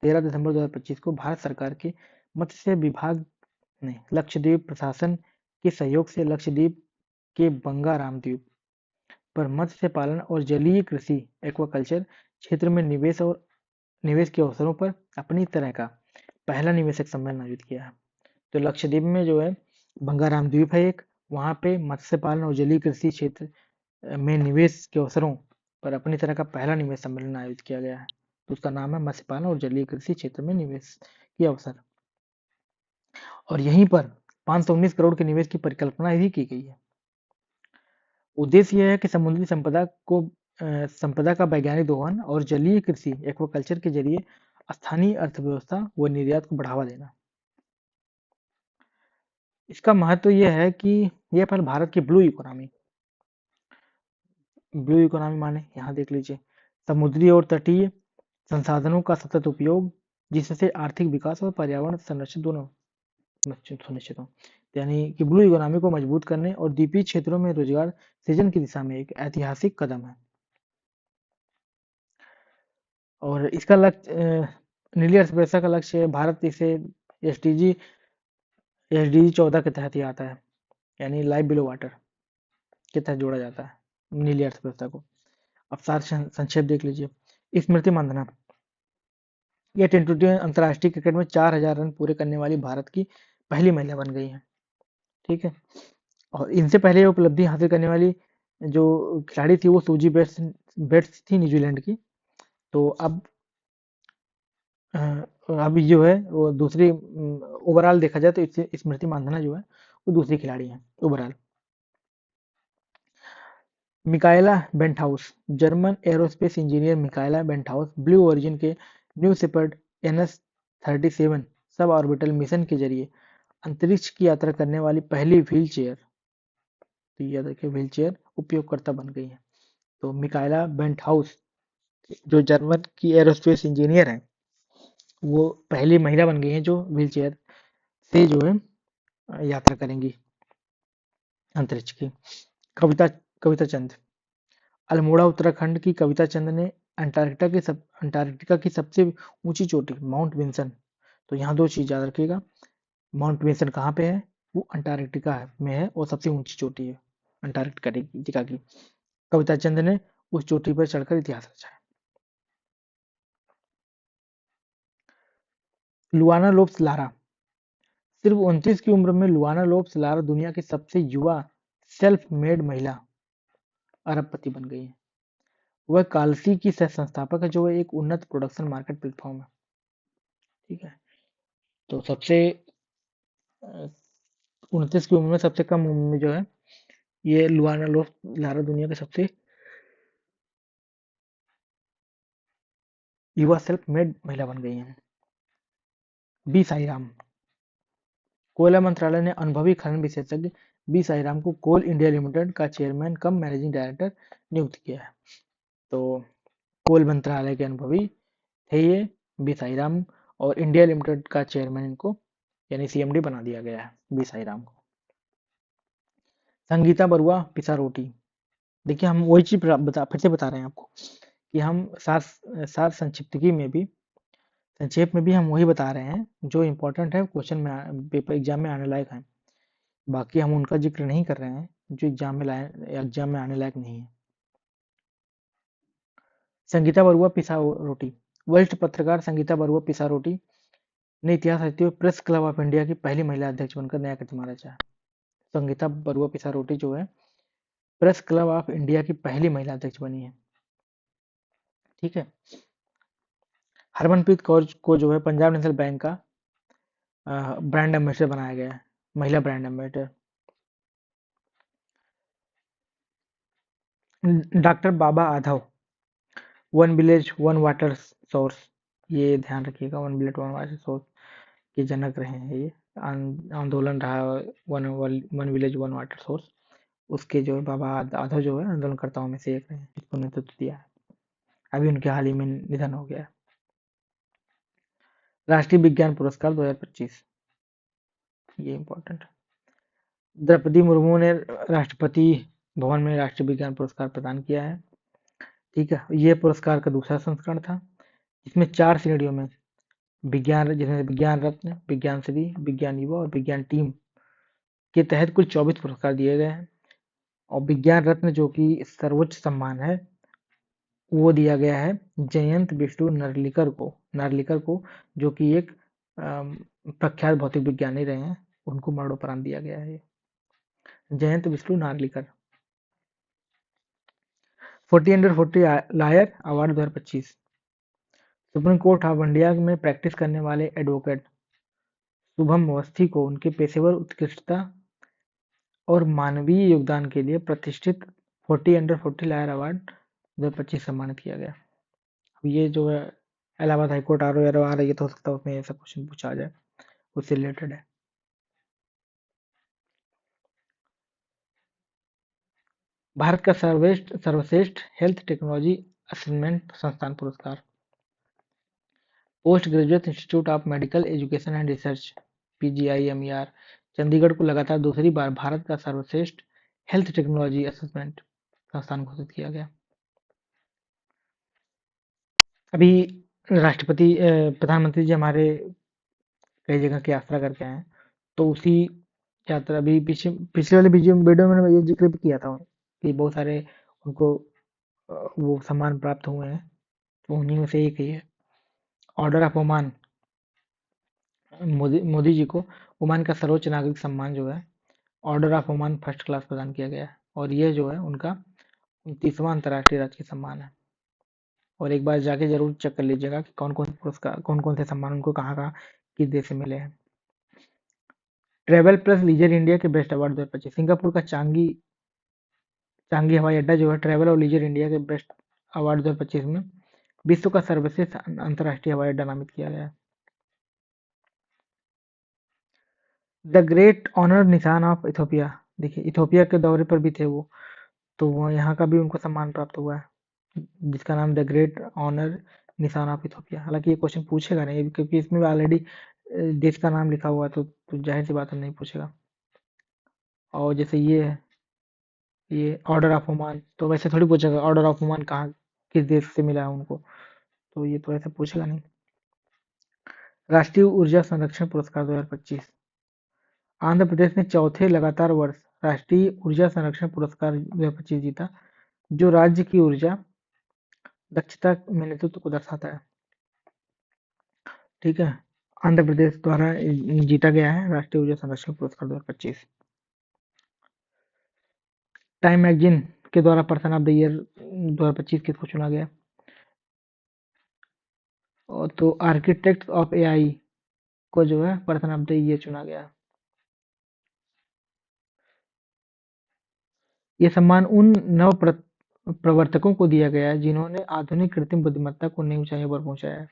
13 दिसंबर 2025 को भारत सरकार के मत्स्य विभाग ने लक्षद्वीप प्रशासन के सहयोग से लक्षद्वीप के बंगाराम द्वीप पर मत्स्य पालन और जलीय कृषि एक्वाकल्चर क्षेत्र में निवेश के अवसरों पर अपनी तरह का पहला निवेशक सम्मेलन आयोजित किया है। तो लक्षद्वीप में जो है बंगाराम द्वीप है एक, वहाँ पे मत्स्य पालन और जलीय कृषि क्षेत्र में निवेश के अवसरों पर अपनी तरह का पहला निवेश सम्मेलन आयोजित किया गया है। तो उसका नाम है मत्स्य पालन और जलीय कृषि क्षेत्र में निवेश के अवसर। और यहीं पर 519 करोड़ के निवेश की परिकल्पना भी की गई है। उद्देश्य यह है कि समुद्री संपदा का वैज्ञानिक दोहन और जलीय कृषि एक्वाकल्चर के जरिए स्थानीय अर्थव्यवस्था व निर्यात को बढ़ावा देना। इसका महत्व ये है कि ये पहले भारत की ब्लू इकोनॉमी माने यहाँ देख लीजिए, समुद्री और तटीय संसाधनों का सतत उपयोग, जिससे आर्थिक विकास और पर्यावरण संरक्षण दोनों सुनिश्चित हो। यानी कि ब्लू इकोनॉमी को मजबूत करने और द्वीपीय क्षेत्रों में रोजगार सृजन की दिशा में एक ऐतिहासिक कदम है। और इसका लक्ष्य नीली अर्थव्यवस्था का लक्ष्य है, भारत इसे एसडीजी 14 के तहत ही आता है, यानी लाइफ बिलो वाटर के तहत जोड़ा जाता है नीली अर्थव्यवस्था को। अब सार संक्षेप देख लीजिए। स्मृति मानधना, यह टी20 अंतर्राष्ट्रीय क्रिकेट में 4000 रन पूरे करने वाली भारत की पहली महिला बन गई है। ठीक है, और इनसे पहले ये उपलब्धि हासिल करने वाली जो खिलाड़ी थी वो सूजी बेट्स थी न्यूजीलैंड की। तो अब अभी जो है वो दूसरी ओवरऑल देखा जाए तो इससे स्मृति मानधना जो है वो दूसरी खिलाड़ी है overall. Michaela Benthaus, German aerospace engineer Michaela Benthaus Blue Origin के New Shepard NS-37 sub orbital mission के जरिए अंतरिक्ष की यात्रा करने वाली पहली व्हील चेयर उपयोगकर्ता बन गई है। तो मिकाएला बेंटहाउस जो जर्मन की एरोस्पेस इंजीनियर है वो पहली महिला बन गई है जो व्हील चेयर से जो है यात्रा करेंगी अंतरिक्ष की। कविता कविता चंद, अल्मोड़ा उत्तराखंड की कविता चंद ने अंटार्कटिका की सबसे ऊंची चोटी माउंट विंसन, तो यहाँ दो चीज याद रखिएगा, माउंट विंसन कहाँ पे है, वो अंटार्कटिका में है और सबसे ऊंची चोटी है अंटार्कटिका की। कविता चंद ने उस चोटी पर चढ़कर इतिहास रचा है। लुआना लोब्स लारा, सिर्फ 29 की उम्र में लुआना लोब्स लारा दुनिया की सबसे युवा सेल्फ मेड महिला अरबपति बन गई है। वह कालसी की सह संस्थापक है जो एक उन्नत प्रोडक्शन मार्केट प्लेटफॉर्म है। ठीक है, तो सबसे 29 की उम्र में सबसे कम उम्र में जो है ये लुआना लोब्स लारा दुनिया की सबसे युवा सेल्फ मेड महिला बन गई है। बी साईराम, कोयला मंत्रालय ने अनुभवी खनन विशेषज्ञ बी साईराम को कोल इंडिया लिमिटेड का चेयरमैन कम मैनेजिंग डायरेक्टर नियुक्त किया है। तो कोल मंत्रालय के अनुभवी थे ये बी साईराम और इंडिया लिमिटेड का चेयरमैन इनको यानी CMD बना दिया गया है बी साईराम को। संगीता बरुआ पिसारोटी, देखिए हम वही चीज फिर से बता रहे हैं आपको कि हम सार संक्षिप्तगी में भी संक्षेप में भी हम वही बता रहे हैं जो इम्पोर्टेंट है, क्वेश्चन में पेपर एग्जाम में आने लायक है। बाकी हम उनका जिक्र नहीं कर रहे हैं जो एग्जाम में आने लायक नहीं है। संगीता बरुआ पिसारोटी, वरिष्ठ पत्रकार संगीता बरुआ पिसारोटी ने इतिहास रचते हुए प्रेस क्लब ऑफ इंडिया की पहली महिला अध्यक्ष बनकर नया कीर्तिमान रचा है। संगीता बरुआ पिसारोटी जो है प्रेस क्लब ऑफ इंडिया की पहली महिला अध्यक्ष बनी है। ठीक है, हरमनप्रीत कौर को जो है पंजाब नेशनल बैंक का ब्रांड एम्बेसडर बनाया गया है, महिला brand ambassador. Doctor Baba Adhav, one village one water source, ये ध्यान रखिएगा, one village one water source के जनक रहे हैं ये। आंदोलन रहा one one village one water source, उसके जो है बाबा आधव जो है आंदोलनकर्ताओं में से एक रहे, इसको नेतृत्व दिया है। अभी उनके हाल ही में निधन हो गया है। राष्ट्रीय विज्ञान पुरस्कार 2025, ये इम्पोर्टेंट है। द्रौपदी मुर्मू ने राष्ट्रपति भवन में राष्ट्रीय विज्ञान पुरस्कार प्रदान किया है। ठीक है, ये पुरस्कार का दूसरा संस्करण था। इसमें 4 श्रेणियों में जिसमें विज्ञान रत्न, विज्ञान श्री, विज्ञान युवा और विज्ञान टीम के तहत कुल 24 पुरस्कार दिए गए हैं। और विज्ञान रत्न जो कि सर्वोच्च सम्मान है वो दिया गया है जयंत विष्णु नार्लिकर को, जो कि एक प्रख्यात भौतिक विज्ञानी रहे हैं, उनको मरणोपरांत दिया गया है Jayant Vishnu Narlikar. 40 under 40 lawyer award 2025, Supreme Court of India में प्रैक्टिस करने वाले एडवोकेट शुभम अवस्थी को उनके पेशेवर उत्कृष्टता और मानवीय योगदान के लिए प्रतिष्ठित 40 अंडर 40 लायर अवार्ड 2025 सम्मानित किया गया। अब ये जो है इलाहाबाद हाईकोर्ट आ रही है तो हो सकता है उसमें ऐसा क्वेश्चन पूछा जाए, उससे रिलेटेड है। भारत का सर्वश्रेष्ठ हेल्थ टेक्नोलॉजी असेसमेंट संस्थान पुरस्कार। Post graduate institute of medical education and research PGIMER Chandigarh को लगातार दूसरी बार भारत का सर्वश्रेष्ठ हेल्थ टेक्नोलॉजी असेसमेंट संस्थान घोषित किया गया। अभी प्रधानमंत्री जी हमारे कई जगह की यात्रा करके आए हैं, तो उसी यात्रा अभी पिछले वाले वीडियो में मैंने ये जिक्र भी किया था कि बहुत सारे उनको वो सम्मान प्राप्त हुए हैं, तो उन्हीं में से एक ही है order of Oman. Modi ji को ओमान का सर्वोच्च नागरिक सम्मान जो है order of Oman first class प्रदान किया गया है, और ये जो है उनका 29वां अंतर्राष्ट्रीय राजकीय सम्मान है। और एक बार जाके जरूर चेक कर लीजिएगा कि कौन कौन पुरस्कार कौन कौन से सम्मान उनको कहाँ कहाँ किस देश से मिले हैं। ट्रेवल प्लस लीजर इंडिया के बेस्ट अवार्ड 2025 सिंगापुर का चांगी हवाई अड्डा जो है ट्रेवल और लीजर इंडिया के बेस्ट अवार्ड 2025 में विश्व का सर्वश्रेष्ठ अंतर्राष्ट्रीय हवाई अड्डा नामित किया गया है। द ग्रेट ऑनर निशान ऑफ इथोपिया, देखिए इथोपिया के दौरे पर भी थे वो, तो वो यहाँ का भी उनको सम्मान प्राप्त हुआ है जिसका नाम द ग्रेट ऑनर निशान ऑफ इथोपिया। हालांकि ये क्वेश्चन पूछेगा नहीं क्योंकि इसमें ऑलरेडी देश का नाम लिखा हुआ है, तो जाहिर सी बात है नहीं पूछेगा। और जैसे ये है, ये ऑर्डर ऑफ ओमान, तो वैसे थोड़ी पूछेगा ऑर्डर ऑफ ओमान कहाँ किस देश से मिला है उनको, तो ये तो ऐसे पूछेगा नहीं। राष्ट्रीय ऊर्जा संरक्षण पुरस्कार 2025 आंध्र प्रदेश ने चौथे लगातार वर्ष राष्ट्रीय ऊर्जा संरक्षण पुरस्कार 2025 जीता, जो राज्य की ऊर्जा दक्षता में नेतृत्व को दर्शाता है। ठीक है, आंध्र प्रदेश द्वारा जीता गया है राष्ट्रीय ऊर्जा संरक्षण पुरस्कार 2025। टाइम मैगजीन के द्वारा पर्सन ऑफ द ईयर 2025 किसको चुना गया? और तो आर्किटेक्ट ऑफ एआई को जो है पर्सन ऑफ द ईयर चुना गया। ये सम्मान उन नव प्रवर्तकों को दिया गया है जिन्होंने आधुनिक कृत्रिम बुद्धिमत्ता को नई ऊंचाइयों पर पहुंचाया है।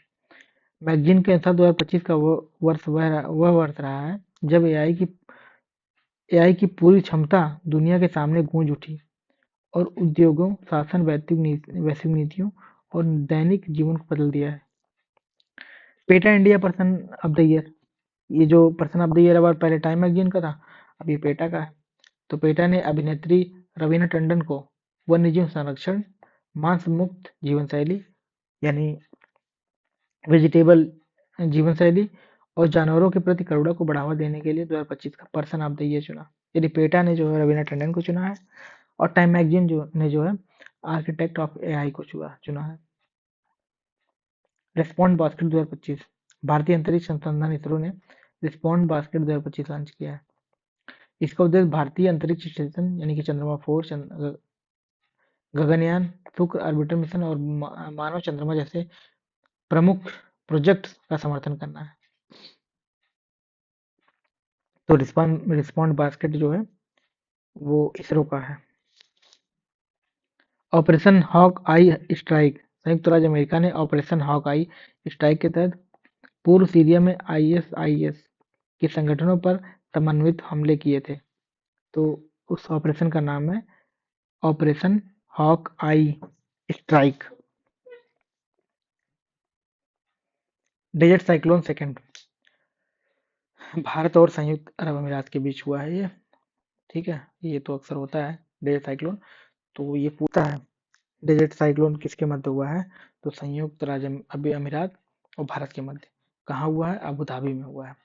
मैगजीन के अनुसार 2025 का वो वर्ष वह वर्ष रहा है जब एआई की पूरी क्षमता दुनिया के सामने गूंज उठी और उद्योगों, शासन, वैश्विक नीतियों और दैनिक जीवन को बदल दिया है। PETA India person of the year, ये जो person of the year award पहले टाइम मैगजीन का था, अब ये पेटा का है। तो पेटा ने अभिनेत्री रवीना टंडन को वन्यजीव संरक्षण, मांस मुक्त जीवन शैली यानी वेजिटेबल जीवन शैली और जानवरों के प्रति करुणा को बढ़ावा देने के लिए 2025 का पर्सन ऑफ द ईयर चुना। यदि पेटा ने जो है रवीना टंडन को चुना है और टाइम मैगजीन जो है आर्किटेक्ट ऑफ एआई को चुना है। रिस्पॉन्ड बास्केट 2025 भारतीय अंतरिक्ष संस्थान इसरो ने रिस्पॉन्ड बास्केट 2025 लॉन्च किया है। इसका उद्देश्य भारतीय अंतरिक्ष स्टेशन यानी कि चंद्रमा 4, गगनयान, शुक्र ऑर्बिटर मिशन और मानव चंद्रमा जैसे प्रमुख प्रोजेक्ट का समर्थन करना है। तो रिस्पॉन्ड बास्केट जो है वो इसरो का है। ऑपरेशन हॉक आई स्ट्राइक, संयुक्त राज्य अमेरिका ने ऑपरेशन हॉक आई स्ट्राइक के तहत पूर्व सीरिया में आईएसआईएस के संगठनों पर समन्वित हमले किए थे। तो उस ऑपरेशन का नाम है operation hawk eye strike. Desert cyclone second, Bharat और संयुक्त अरब अमीरात के बीच हुआ है ये। ठीक है, ये तो अक्सर होता है डेजर्ट साइक्लोन, तो ये पूछता है डेजर्ट साइक्लोन किसके मध्य हुआ है, तो संयुक्त राज्य अमीरात और भारत के मध्य। कहाँ हुआ है? अबू धाबी में हुआ है।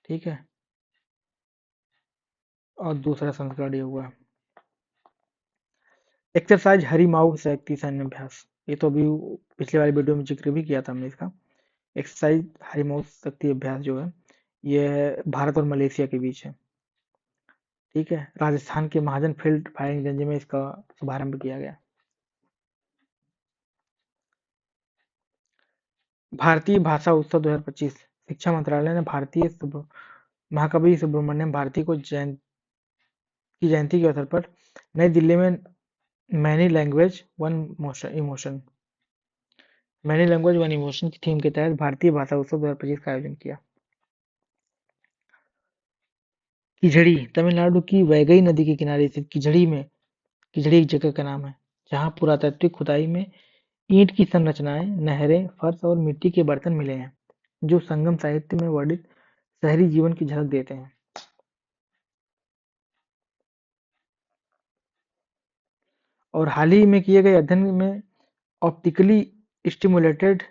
ठीक है, और दूसरा संस्करण ये हुआ है एक्सरसाइज हरिमाऊ शक्ति सैन्य अभ्यास। ये तो अभी पिछले वाले वीडियो में जिक्र भी किया था हमने इसका। एक्सरसाइज हरिमाऊ शक्ति अभ्यास जो है ये भारत और मलेशिया के बीच है। ठीक है, राजस्थान के महाजन फील्ड फायरिंग रेंज में इसका शुभारंभ किया गया। भारतीय भाषा उत्सव 2025 शिक्षा मंत्रालय ने भारतीय महाकवि सुब्रमण्यम भारती की जयंती के अवसर पर नई दिल्ली में मैनी लैंग्वेज वन इमोशन की थीम के तहत भारतीय भाषा उत्सव 2025 का आयोजन किया। किझड़ी, तमिलनाडु की वैगई नदी के किनारे स्थित किझड़ी में खिजड़ी एक जगह का नाम है जहाँ पुरातात्विक खुदाई में ईंट की संरचनाएं, नहरें, फर्श और मिट्टी के बर्तन मिले हैं, जो संगम साहित्य में वर्णित शहरी जीवन की झलक देते हैं। और हाल ही में किए गए अध्ययन में optically stimulated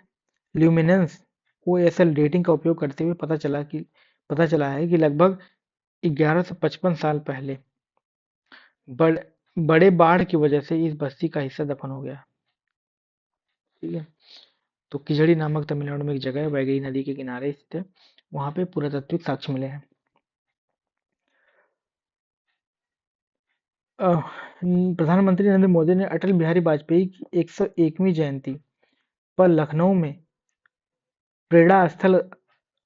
luminance OSL dating का उपयोग करते हुए पता चला है कि लगभग 1155 साल पहले बड़, बड़े बाढ़ की वजह से इस बस्ती का हिस्सा दफन हो गया। ठीक है। तो किजड़ी नामक तमिलनाडु में एक जगह है, वैगई नदी के किनारे स्थित है। वहां पे पुरातात्विक साक्ष्य मिले हैं। प्रधानमंत्री नरेंद्र मोदी ने अटल बिहारी वाजपेयी की 101वीं जयंती पर लखनऊ में प्रेरणा स्थल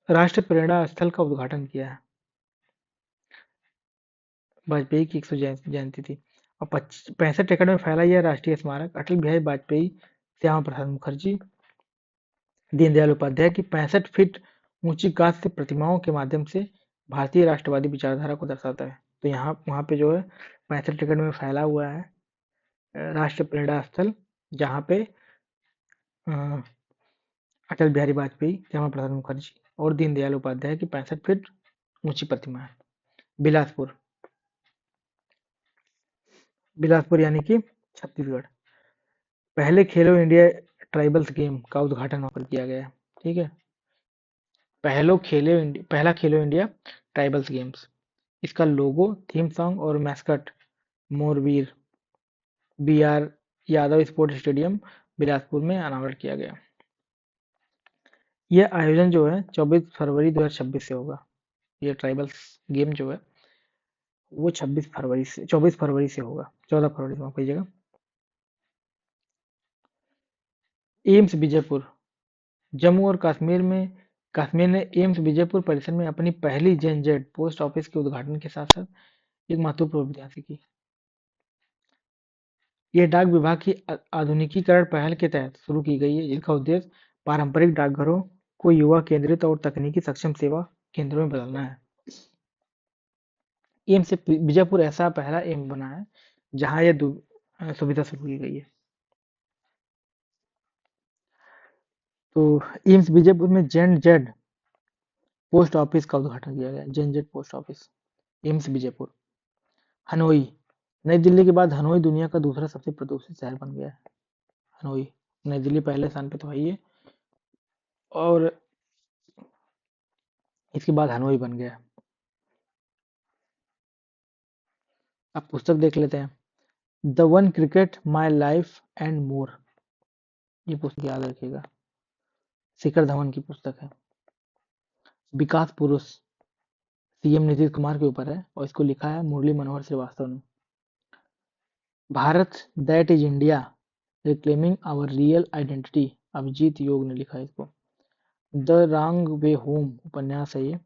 राष्ट्रीय प्रेरणा स्थल का उद्घाटन किया है। वाजपेयी की 100 जयंती थी। और 65 एकड़ में फैला यह राष्ट्रीय स्मारक अटल बिहारी वाजपेयी, श्यामा प्रसाद मुखर्जी, दीनदयाल उपाध्याय की 65 फीट ऊंची कांस्य प्रतिमाओं के माध्यम से भारतीय राष्ट्रवादी विचारधारा को दर्शाता है। तो यहाँ वहाँ पे जो है 65 एकड़ में फैला हुआ है राष्ट्रीय प्रेरणा स्थल, जहाँ पे अ, अटल बिहारी वाजपेयी, श्यामा प्रसाद मुखर्जी और दीनदयाल उपाध्याय की 65 फीट ऊंची प्रतिमा है। बिलासपुर, बिलासपुर यानी कि छत्तीसगढ़। पहले खेलो इंडिया ट्राइबल्स गेम का उद्घाटन वहाँ पर किया गया है। ठीक है। पहला खेलो इंडिया ट्राइबल्स गेम्स, इसका लोगो, थीम सॉन्ग और mascot Morveer B R Yadav sports stadium Bilaspur में अनावरण किया गया। यह आयोजन जो है 24 फरवरी 2026 से होगा। ये ट्राइबल्स गेम जो है वो 24 फरवरी से होगा। 14 फरवरी से कोई जगह। एम्स विजयपुर, जम्मू और कश्मीर ने एम्स विजयपुर परिसर में अपनी पहली जेनजेड पोस्ट ऑफिस के उद्घाटन के साथ साथ एक महत्वपूर्ण उपलब्धि हासिल की। यह डाक विभाग की आधुनिकीकरण पहल के तहत शुरू की गई है, जिसका उद्देश्य पारंपरिक डाकघरों को युवा केंद्रित और तकनीकी सक्षम सेवा केंद्रों में बदलना है। एम्स से बीजापुर ऐसा पहला एम्स बना है जहां यह सुविधा शुरू की गई है। तो एम्स बीजापुर में जेन जेड पोस्ट ऑफिस का उद्घाटन किया गया। Gen Z post office, AIIMS Bijapur. Hanoi, New Delhi के बाद हनोई दुनिया का दूसरा सबसे प्रदूषित शहर बन गया है। हनोई, नई दिल्ली पहले स्थान पे तो है ही है, और इसके बाद हनोई बन गया। अब पुस्तक देख लेते हैं। The one cricket my life and more, ये पुस्तक याद रखिएगा, शिखर धवन की पुस्तक है। विकास पुरुष सीएम नीतीश कुमार के ऊपर है और इसको लिखा है मुरली मनोहर श्रीवास्तव ने। Bharat that is India reclaiming our real identity, Abhijit Yog ने लिखा है इसको। द रॉन्ग वे होम उपन्यास है ये,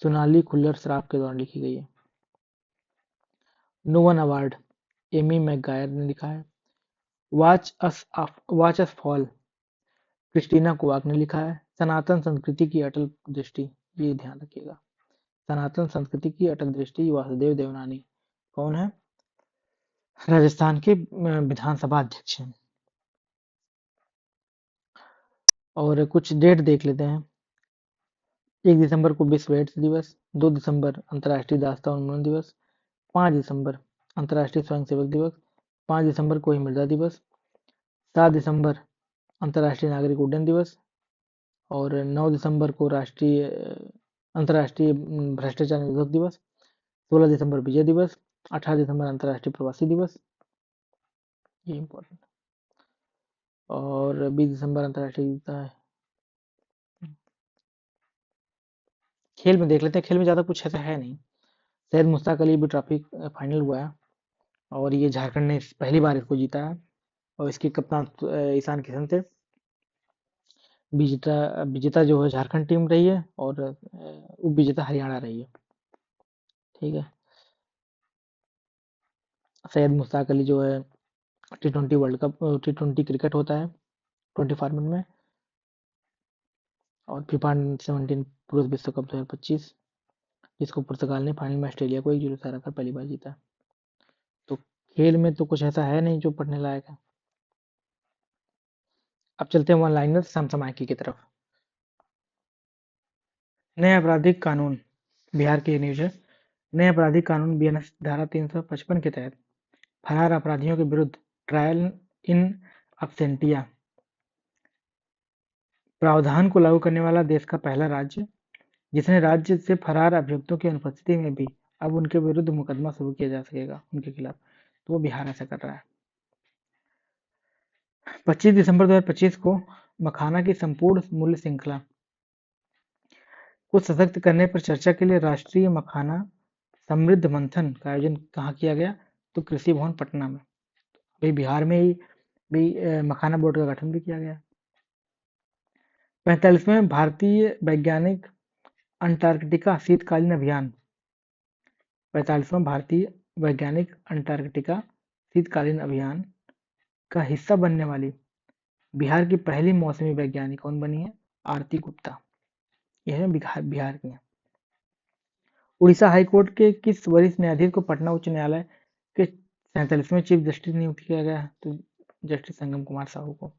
सोनाली खुल्लर सराफ के द्वारा लिखी गई है। No one award, Amy McGuire ने लिखा है। Watch us fall, Kristina Kuvak ने लिखा है। सनातन संस्कृति की अटल दृष्टि, ये ध्यान रखिएगा, सनातन संस्कृति की अटल दृष्टि, वासुदेव देवनानी। कौन है? राजस्थान के विधानसभा अध्यक्ष हैं। और कुछ डेट देख लेते हैं। 1 दिसंबर को विश्व एड्स दिवस, 2 दिसंबर अंतर्राष्ट्रीय दास्तान उन्मूलन दिवस, 5 दिसंबर अंतर्राष्ट्रीय स्वयंसेवक दिवस, 5 दिसंबर को ही मृदा दिवस, 7 दिसंबर अंतर्राष्ट्रीय नागरिक उड्डयन दिवस, और 9 दिसंबर को राष्ट्रीय अंतर्राष्ट्रीय भ्रष्टाचार निरोधक दिवस, 16 दिसंबर विजय दिवस, 18 दिसंबर अंतर्राष्ट्रीय प्रवासी दिवस, ये इम्पोर्टेंट, और 20 दिसंबर अंतर्राष्ट्रीय एकता है। खेल में देख लेते हैं। खेल में ज़्यादा कुछ ऐसा है नहीं। सैयद मुश्ताक अली भी ट्रॉफी फाइनल हुआ है और ये झारखंड ने पहली बार इसको जीता है, और इसके कप्तान ईशान किशन थे। विजेता विजेता जो है झारखंड टीम रही है, और उप विजेता हरियाणा रही है। ठीक है। सैयद मुश्ताक अली जो है T20 world cup, T20 cricket होता है 20 फॉर्मेट में, और फीफा 17 पुरुष विश्व कप 2025, जिसको पुर्तगाल ने फाइनल में ऑस्ट्रेलिया को 1-0 से हराकर पहली बार जीता। तो खेल में तो कुछ ऐसा है नहीं जो पढ़ने लायक है। अब चलते हैं वन लाइनर समसमायिकी की तरफ। नए आपराधिक कानून, बिहार की न्यूज है। नए आपराधिक कानून बीएनएस धारा 355 के तहत फरार अपराधियों के विरुद्ध ट्रायल इन अब्सेंटिया प्रावधान को लागू करने वाला देश का पहला राज्य, जिसने राज्य से फरार अभियुक्तों की अनुपस्थिति में भी अब उनके विरुद्ध मुकदमा शुरू किया जा सकेगा उनके खिलाफ, तो वो बिहार ऐसा कर रहा है। 25 दिसंबर 2025 को मखाना की संपूर्ण मूल्य श्रृंखला को सशक्त करने पर चर्चा के लिए राष्ट्रीय मखाना समृद्ध मंथन का आयोजन कहाँ किया गया? तो कृषि भवन पटना में। अभी बिहार में ही भी मखाना बोर्ड का गठन भी किया गया। 45वें भारतीय वैज्ञानिक अंटार्कटिका शीतकालीन अभियान 45वां भारतीय वैज्ञानिक अंटार्कटिका शीतकालीन अभियान का हिस्सा बनने वाली बिहार की पहली मौसमी वैज्ञानिक कौन बनी है? आरती गुप्ता। यह है बिहार की है। उड़ीसा हाईकोर्ट के किस वरिष्ठ न्यायाधीश को पटना उच्च न्यायालय के 47वें चीफ जस्टिस नियुक्त किया गया है? तो जस्टिस संगम कुमार साहू को।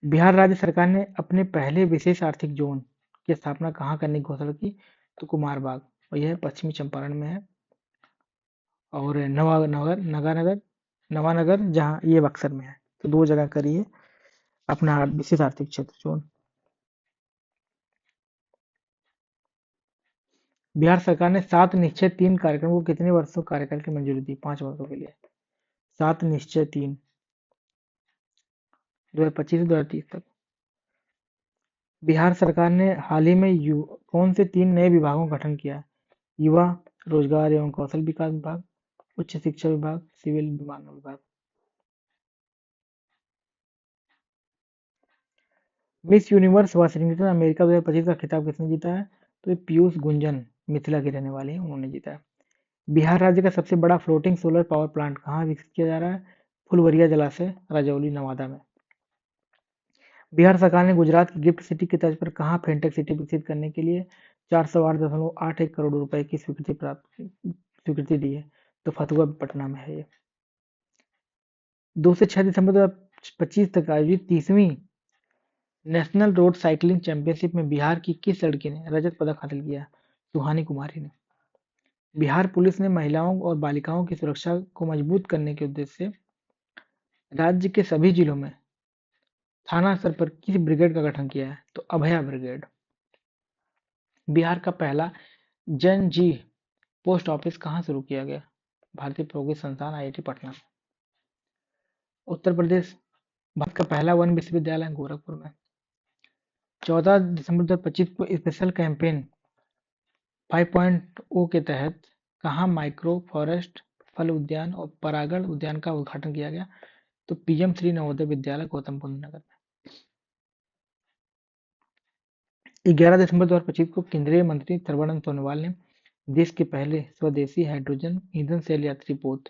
बिहार राज्य सरकार ने अपने पहले विशेष आर्थिक जोन की स्थापना कहाँ करने की घोषणा की? तो कुमारबाग, और यह पश्चिमी चंपारण में है। और नवानगर जहाँ ये बक्सर में है। तो दो जगह करिए अपना विशेष आर्थिक क्षेत्र जोन। बिहार सरकार ने 7 निश्चय 3 कार्यक्रम को कितने वर्षों कार्यकाल की मंजूरी दी? 5 वर्षों के लिए। 7 निश्चय 3 2025 से 2030 तक। बिहार सरकार ने हाल ही में कौन से 3 नए विभागों का गठन किया है? युवा रोजगार एवं कौशल विकास विभाग, उच्च शिक्षा विभाग, सिविल विमानन विभाग। मिस यूनिवर्स वाशिंगटन अमेरिका 2025 का खिताब किसने जीता है? तो ये पीयूष गुंजन, मिथिला के रहने वाले हैं, उन्होंने जीता है। बिहार राज्य का सबसे बड़ा फ्लोटिंग सोलर पावर प्लांट कहाँ विकसित किया जा रहा है? फुलवरिया जलाशय, राजौली, नवादा में। बिहार सरकार ने गुजरात की गिफ्ट सिटी की तर्ज पर कहाँ फिनटेक सिटी विकसित करने के लिए 408.81 करोड़ रुपए की स्वीकृति दी है? तो फतुहा पटना में है ये। 2 से 6 दिसंबर 2025 तक आयोजित 30वीं नेशनल रोड साइकिलिंग चैंपियनशिप में बिहार की किस लड़की ने रजत पदक हासिल किया? सुहानी कुमारी ने। बिहार पुलिस ने महिलाओं और बालिकाओं की सुरक्षा को मजबूत करने के उद्देश्य से राज्य के सभी जिलों में थाना स्तर पर किस ब्रिगेड का गठन किया है? तो अभया ब्रिगेड। बिहार का पहला जन जी पोस्ट ऑफिस कहाँ शुरू किया गया? भारतीय प्रौद्योगिकी संस्थान आईआईटी पटना। उत्तर प्रदेश भारत का पहला वन विश्वविद्यालय गोरखपुर में। 14 दिसंबर 2025 को स्पेशल कैंपेन 5.0 के तहत कहाँ माइक्रो फॉरेस्ट, फल उद्यान और परागण उद्यान का उद्घाटन किया गया? तो पीएम श्री नवोदय विद्यालय गौतम बुद्ध नगर में। 11 दिसंबर 2025 को केंद्रीय मंत्री सर्बानंद सोनोवाल ने देश के पहले स्वदेशी हाइड्रोजन ईंधन सेल यात्री पोत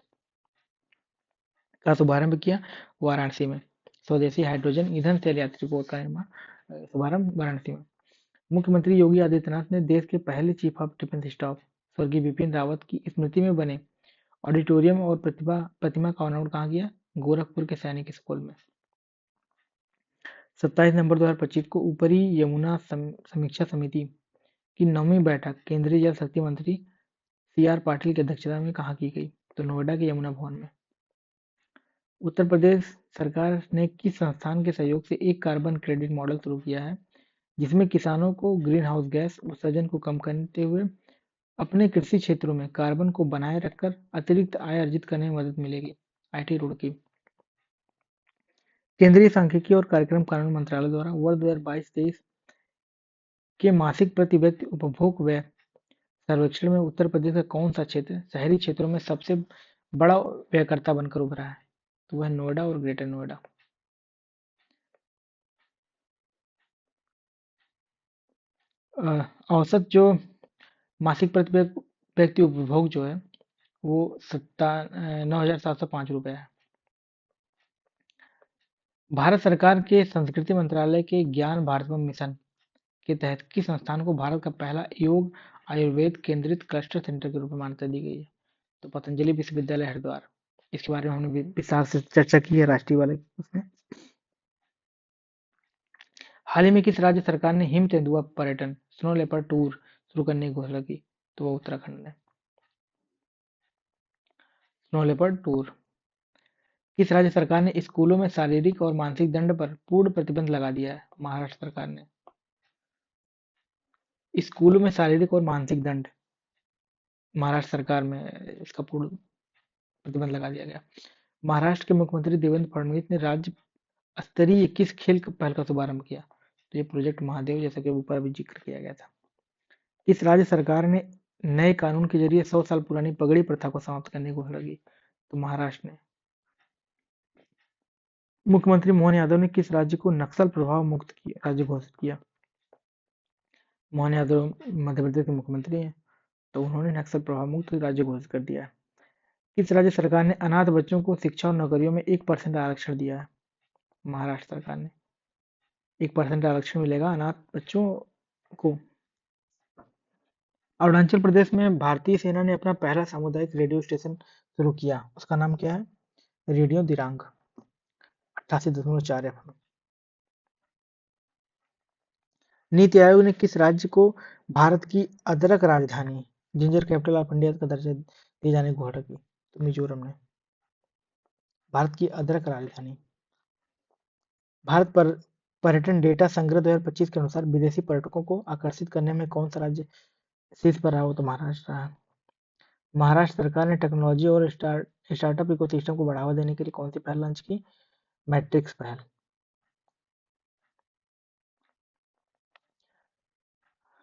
का शुभारंभ किया वाराणसी में। स्वदेशी हाइड्रोजन ईंधन सेल यात्री पोत का निर्माण शुभारंभ वाराणसी में। मुख्यमंत्री योगी आदित्यनाथ ने देश के पहले चीफ ऑफ डिफेंस स्टाफ स्वर्गीय बिपिन रावत की स्मृति में बने ऑडिटोरियम और प्रतिमा का अनावरण कहाँ किया? गोरखपुर के सैनिक स्कूल में। 27 नवंबर 2025 को ऊपरी यमुना समीक्षा समिति की 9वीं बैठक केंद्रीय जल शक्ति मंत्री सीआर पाटिल की अध्यक्षता में कहाँ की गई? तो नोएडा के यमुना भवन में। उत्तर प्रदेश सरकार ने किस संस्थान के सहयोग से एक कार्बन क्रेडिट मॉडल शुरू किया है, जिसमें किसानों को ग्रीन हाउस गैस उत्सर्जन को कम करते हुए अपने कृषि क्षेत्रों में कार्बन को बनाए रखकर अतिरिक्त आय अर्जित करने में मदद मिलेगी? आईटी रुड़की। केंद्रीय सांख्यिकी और कार्यक्रम कानून मंत्रालय द्वारा वर्ष 2022-23 के मासिक प्रति व्यक्ति उपभोग व्यय सर्वेक्षण में उत्तर प्रदेश का कौन सा क्षेत्र शहरी क्षेत्रों में सबसे बड़ा व्ययकर्ता बनकर उभरा है? तो वह नोएडा और ग्रेटर नोएडा। औसत जो मासिक प्रति व्यक्ति उपभोग जो है वो 9,705 रुपये है। भारत सरकार के संस्कृति मंत्रालय के ज्ञान भारतम मिशन के तहत किस संस्थान को भारत का पहला योग आयुर्वेद केंद्रित क्लस्टर सेंटर के रूप में मान्यता दी गई है? तो पतंजलि विश्वविद्यालय हरिद्वार। इसके बारे में हमने विस्तार से चर्चा की है राष्ट्रीय वाले उसमें। हाल ही में किस राज्य सरकार ने हिम तेंदुआ पर्यटन स्नो लेपर्ड टूर शुरू करने की घोषणा की? तो वो उत्तराखंड ने। Snow leopard tour. किस राज्य सरकार ने स्कूलों में शारीरिक और मानसिक दंड पर पूर्ण प्रतिबंध लगा दिया है? महाराष्ट्र सरकार ने। स्कूलों में शारीरिक और मानसिक दंड महाराष्ट्र सरकार में इसका पूर्ण प्रतिबंध लगा दिया गया। महाराष्ट्र के मुख्यमंत्री देवेंद्र फडणवीस ने राज्य स्तरीय किस खेल पहल का शुभारंभ किया? तो ये प्रोजेक्ट महादेव, जैसा कि ऊपर अभी जिक्र किया गया था। किस राज्य सरकार ने नए कानून के जरिए 100 साल पुरानी पगड़ी प्रथा को समाप्त करने की घोषणा की? तो महाराष्ट्र ने। मुख्यमंत्री मोहन यादव ने किस राज्य को नक्सल प्रभाव मुक्त राज्य घोषित किया? मोहन यादव मध्य प्रदेश के मुख्यमंत्री हैं, तो उन्होंने नक्सल प्रभाव मुक्त राज्य घोषित कर दिया है। किस राज्य सरकार ने अनाथ बच्चों को शिक्षा और नौकरियों में 1% आरक्षण दिया है? महाराष्ट्र सरकार ने। 1% आरक्षण मिलेगा अनाथ बच्चों को। अरुणाचल प्रदेश में भारतीय सेना ने अपना पहला सामुदायिक रेडियो स्टेशन शुरू किया, उसका नाम क्या है? Radio Dirang 88.4 FM। नीति आयोग ने किस राज्य को भारत की अदरक राजधानी जिंजर कैपिटल ऑफ इंडिया का दर्जा दिए जाने की घोषणा की? तो मिजोरम ने। भारत की अदरक राजधानी। भारत पर पर्यटन डेटा संग्रह 2025 के अनुसार विदेशी पर्यटकों को आकर्षित करने में कौन सा राज्य शीर्ष पर रहा? हो तो महाराष्ट्र रहा। महाराष्ट्र सरकार ने टेक्नोलॉजी और स्टार्टअप इकोसिस्टम को बढ़ावा देने के लिए कौन सी पहल लॉन्च की? मैट्रिक्स पहल।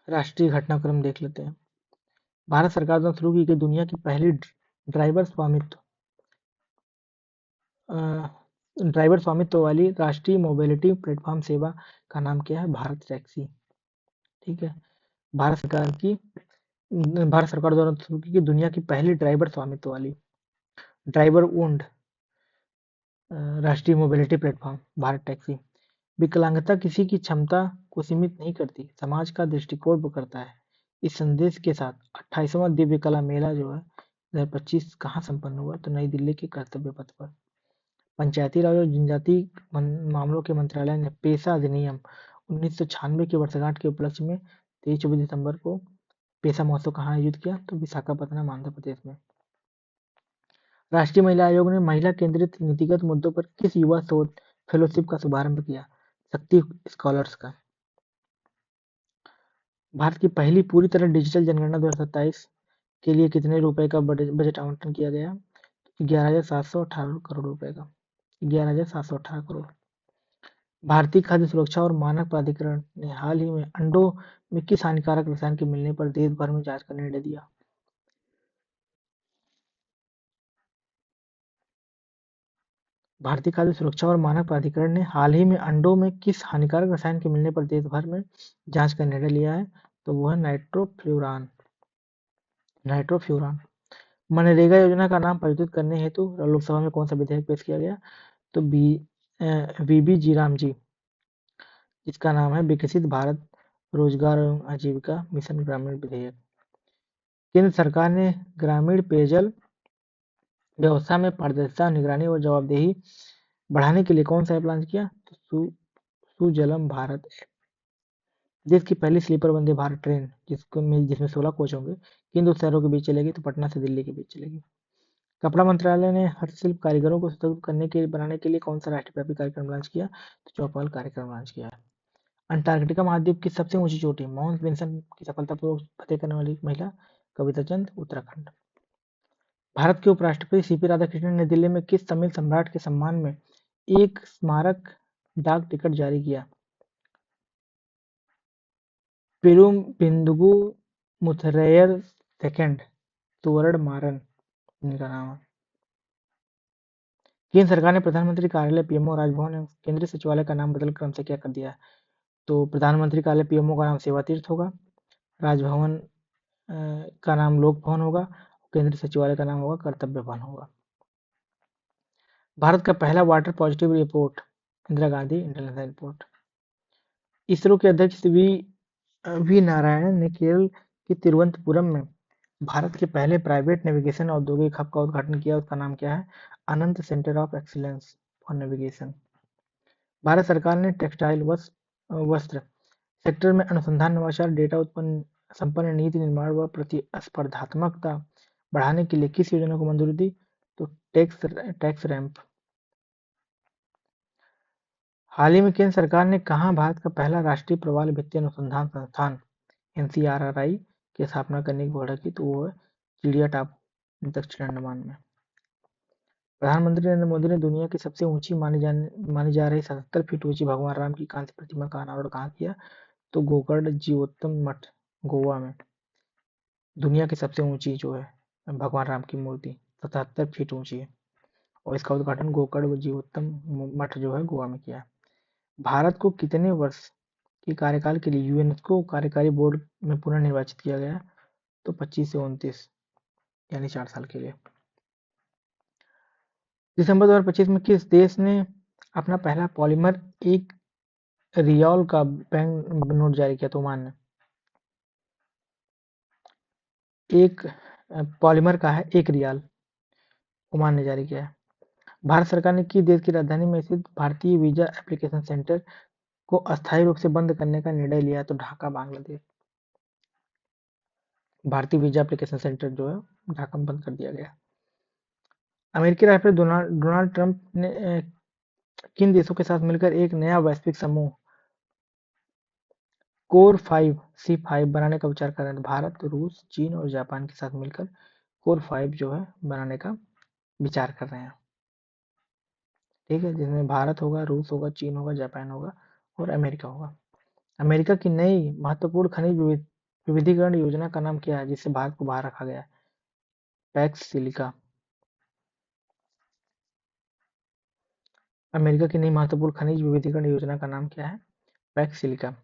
राष्ट्रीय घटनाक्रम देख लेते हैं। भारत सरकार द्वारा शुरू की गई दुनिया की पहली ड्राइवर स्वामित्व वाली राष्ट्रीय मोबिलिटी प्लेटफॉर्म सेवा का नाम क्या है? भारत टैक्सी। ठीक है। भारत सरकार की भारत सरकार द्वारा शुरू की गई दुनिया की पहली ड्राइवर स्वामित्व वाली ड्राइवर ओन्ड राष्ट्रीय मोबिलिटी प्लेटफॉर्म भारत टैक्सी। विकलांगता किसी की क्षमता को सीमित नहीं करती, समाज का दृष्टिकोण करता है। इस संदेश के साथ 28वां दिव्य कला मेला जो है 2025 कहाँ संपन्न हुआ? तो नई दिल्ली के कर्तव्य पथ पर। पंचायती राज और जनजाति मामलों के मंत्रालय ने पेशा अधिनियम 1996 की वर्षगांठ के उपलक्ष्य में 23-24 दिसंबर को पेशा महोत्सव कहाँ आयोजित किया? तो विशाखापत्तनम आंध्र प्रदेश में। राष्ट्रीय महिला आयोग ने महिला केंद्रित नीतिगत मुद्दों पर किस युवा शोध फेलोशिप का शुभारंभ किया? शक्ति स्कॉलर्स का। भारत की पहली पूरी तरह डिजिटल जनगणना 2027 के लिए कितने रुपए का बजट आवंटन किया गया? 11,718 करोड़ रुपए का। 11,718 करोड़। भारतीय खाद्य सुरक्षा और मानक प्राधिकरण ने हाल ही में अंडों में किस हानिकारक रसायन के मिलने पर देश भर में जांच का निर्णय दिया? भारतीय खाद्य सुरक्षा और मानक प्राधिकरण ने हाल ही में अंडों में किस हानिकारक रसायन के मिलने पर देश भर में जांच का निर्णय लिया है? तो वो है नाइट्रोफ्यूरान। नाइट्रोफ्यूरान। मनरेगा योजना का नाम परिवर्तित करने हेतु लोकसभा में कौन सा विधेयक पेश किया गया? तो वीबी जी राम जी, जिसका नाम है विकसित भारत रोजगार एवं आजीविका मिशन ग्रामीण विधेयक। केंद्र सरकार ने ग्रामीण पेयजल व्यवस्था में पारदर्शिता, निगरानी और जवाबदेही बढ़ाने के लिए कौन सा ऐप लॉन्च किया? तो सुजलम भारत ऐप। देश की पहली स्लीपर वंदे भारत ट्रेन जिसमें 16 कोच होंगे, किन दो शहरों के बीच चलेगी? तो पटना से दिल्ली के बीच चलेगी। कपड़ा मंत्रालय ने हस्तशिल्प कारीगरों को सशक्त करने के बनाने के लिए कौन सा राष्ट्रव्यापी कार्यक्रम लॉन्च किया? तो चौपाल कार्यक्रम लॉन्च किया है। अंटार्कटिका महाद्वीप की सबसे ऊंची चोटी माउंट विंसन की सफलतापूर्वक फतेह करने वाली महिला? कविता चंद, उत्तराखंड। भारत के उपराष्ट्रपति सीपी राधाकृष्णन ने नई दिल्ली में किस तमिल सम्राट के सम्मान में एक स्मारक डाक टिकट जारी किया? पेरुम्बिंदुगु मुथरैयर सेकंड सुवर्ण मारन इनका नाम है। केंद्र सरकार ने प्रधानमंत्री कार्यालय पीएमओ राजभवन एवं केंद्रीय सचिवालय का नाम बदल क्रम से क्या कर दिया है? तो प्रधानमंत्री कार्यालय पीएमओ का नाम सेवा तीर्थ होगा, राजभवन का नाम लोक भवन होगा, केंद्रीय सचिवालय का नाम होगा कर्तव्य भवन होगा। भारत का पहला water positive report Indira Gandhi international airport. ISRO के अध्यक्ष वी नारायणन ने केरल के तिरुवनंतपुरम में भारत के पहले प्राइवेट नेविगेशन औद्योगिक हब का उद्घाटन किया, उसका नाम क्या है? Anant centre of excellence for navigation. Bharat सरकार ने टेक्सटाइल वस्त्र सेक्टर में अनुसंधान नवाचार डेटा उत्पन्न संपन्न नीति निर्माण व प्रतिस्पर्धात्मकता बढ़ाने के लिए किस योजना को मंजूरी दी? तो टैक्स रैंप। हाल ही में केंद्र सरकार ने कहाँ भारत का पहला राष्ट्रीय प्रवाल भित्ति अनुसंधान संस्थान एनसीआरआई की स्थापना करने की घोषणा की? तो वो है चिड़िया टापू, दक्षिण अंडमान में। प्रधानमंत्री नरेंद्र मोदी ने दुनिया की सबसे ऊंची मानी जा रही 77 फीट ऊंची भगवान राम की कांस्य प्रतिमा का अनावरण कहाँ किया? तो गोकर्ण जीवोत्तम मठ, गोवा में। दुनिया की सबसे ऊंची जो है भगवान राम की मूर्ति 77 फीट ऊंची है, और इसका उद्घाटन गोकर्ण जीवोत्तम मठ जो है गोवा में किया है। भारत को कितने वर्ष के कार्यकाल के लिए यूनेस्को कार्यकारी बोर्ड में पुनर्निर्वाचित किया गया? तो 25 से 29, यानी 4 साल के लिए। दिसंबर 2025 में किस देश ने अपना पहला पॉलीमर एक रियाल का बैंक नोट जारी किया? तो ओमान ने। एक पॉलीमर का है एक रियाल, ओमान ने जारी किया है। भारत सरकार ने किस देश की राजधानी में स्थित भारतीय वीजा एप्लीकेशन सेंटर को अस्थायी रूप से बंद करने का निर्णय लिया? तो ढाका, बांग्लादेश। भारतीय वीजा एप्लीकेशन सेंटर जो है ढाका में बंद कर दिया गया। अमेरिकी राष्ट्रपति डोनाल्ड ट्रंप ने किन देशों के साथ मिलकर एक नया वैश्विक समूह कोर 5 C5 बनाने का विचार कर रहे हैं? भारत, रूस, चीन और जापान के साथ मिलकर कोर 5 जो है बनाने का विचार कर रहे हैं। ठीक है, जिसमें भारत होगा, रूस होगा, चीन होगा, जापान होगा और अमेरिका होगा। अमेरिका की नई महत्वपूर्ण खनिज विविधीकरण योजना का नाम क्या है, जिससे भारत को बाहर रखा गया है? PACS silica. अमेरिका की नई महत्वपूर्ण खनिज विविधीकरण योजना का नाम क्या है? PACS silica.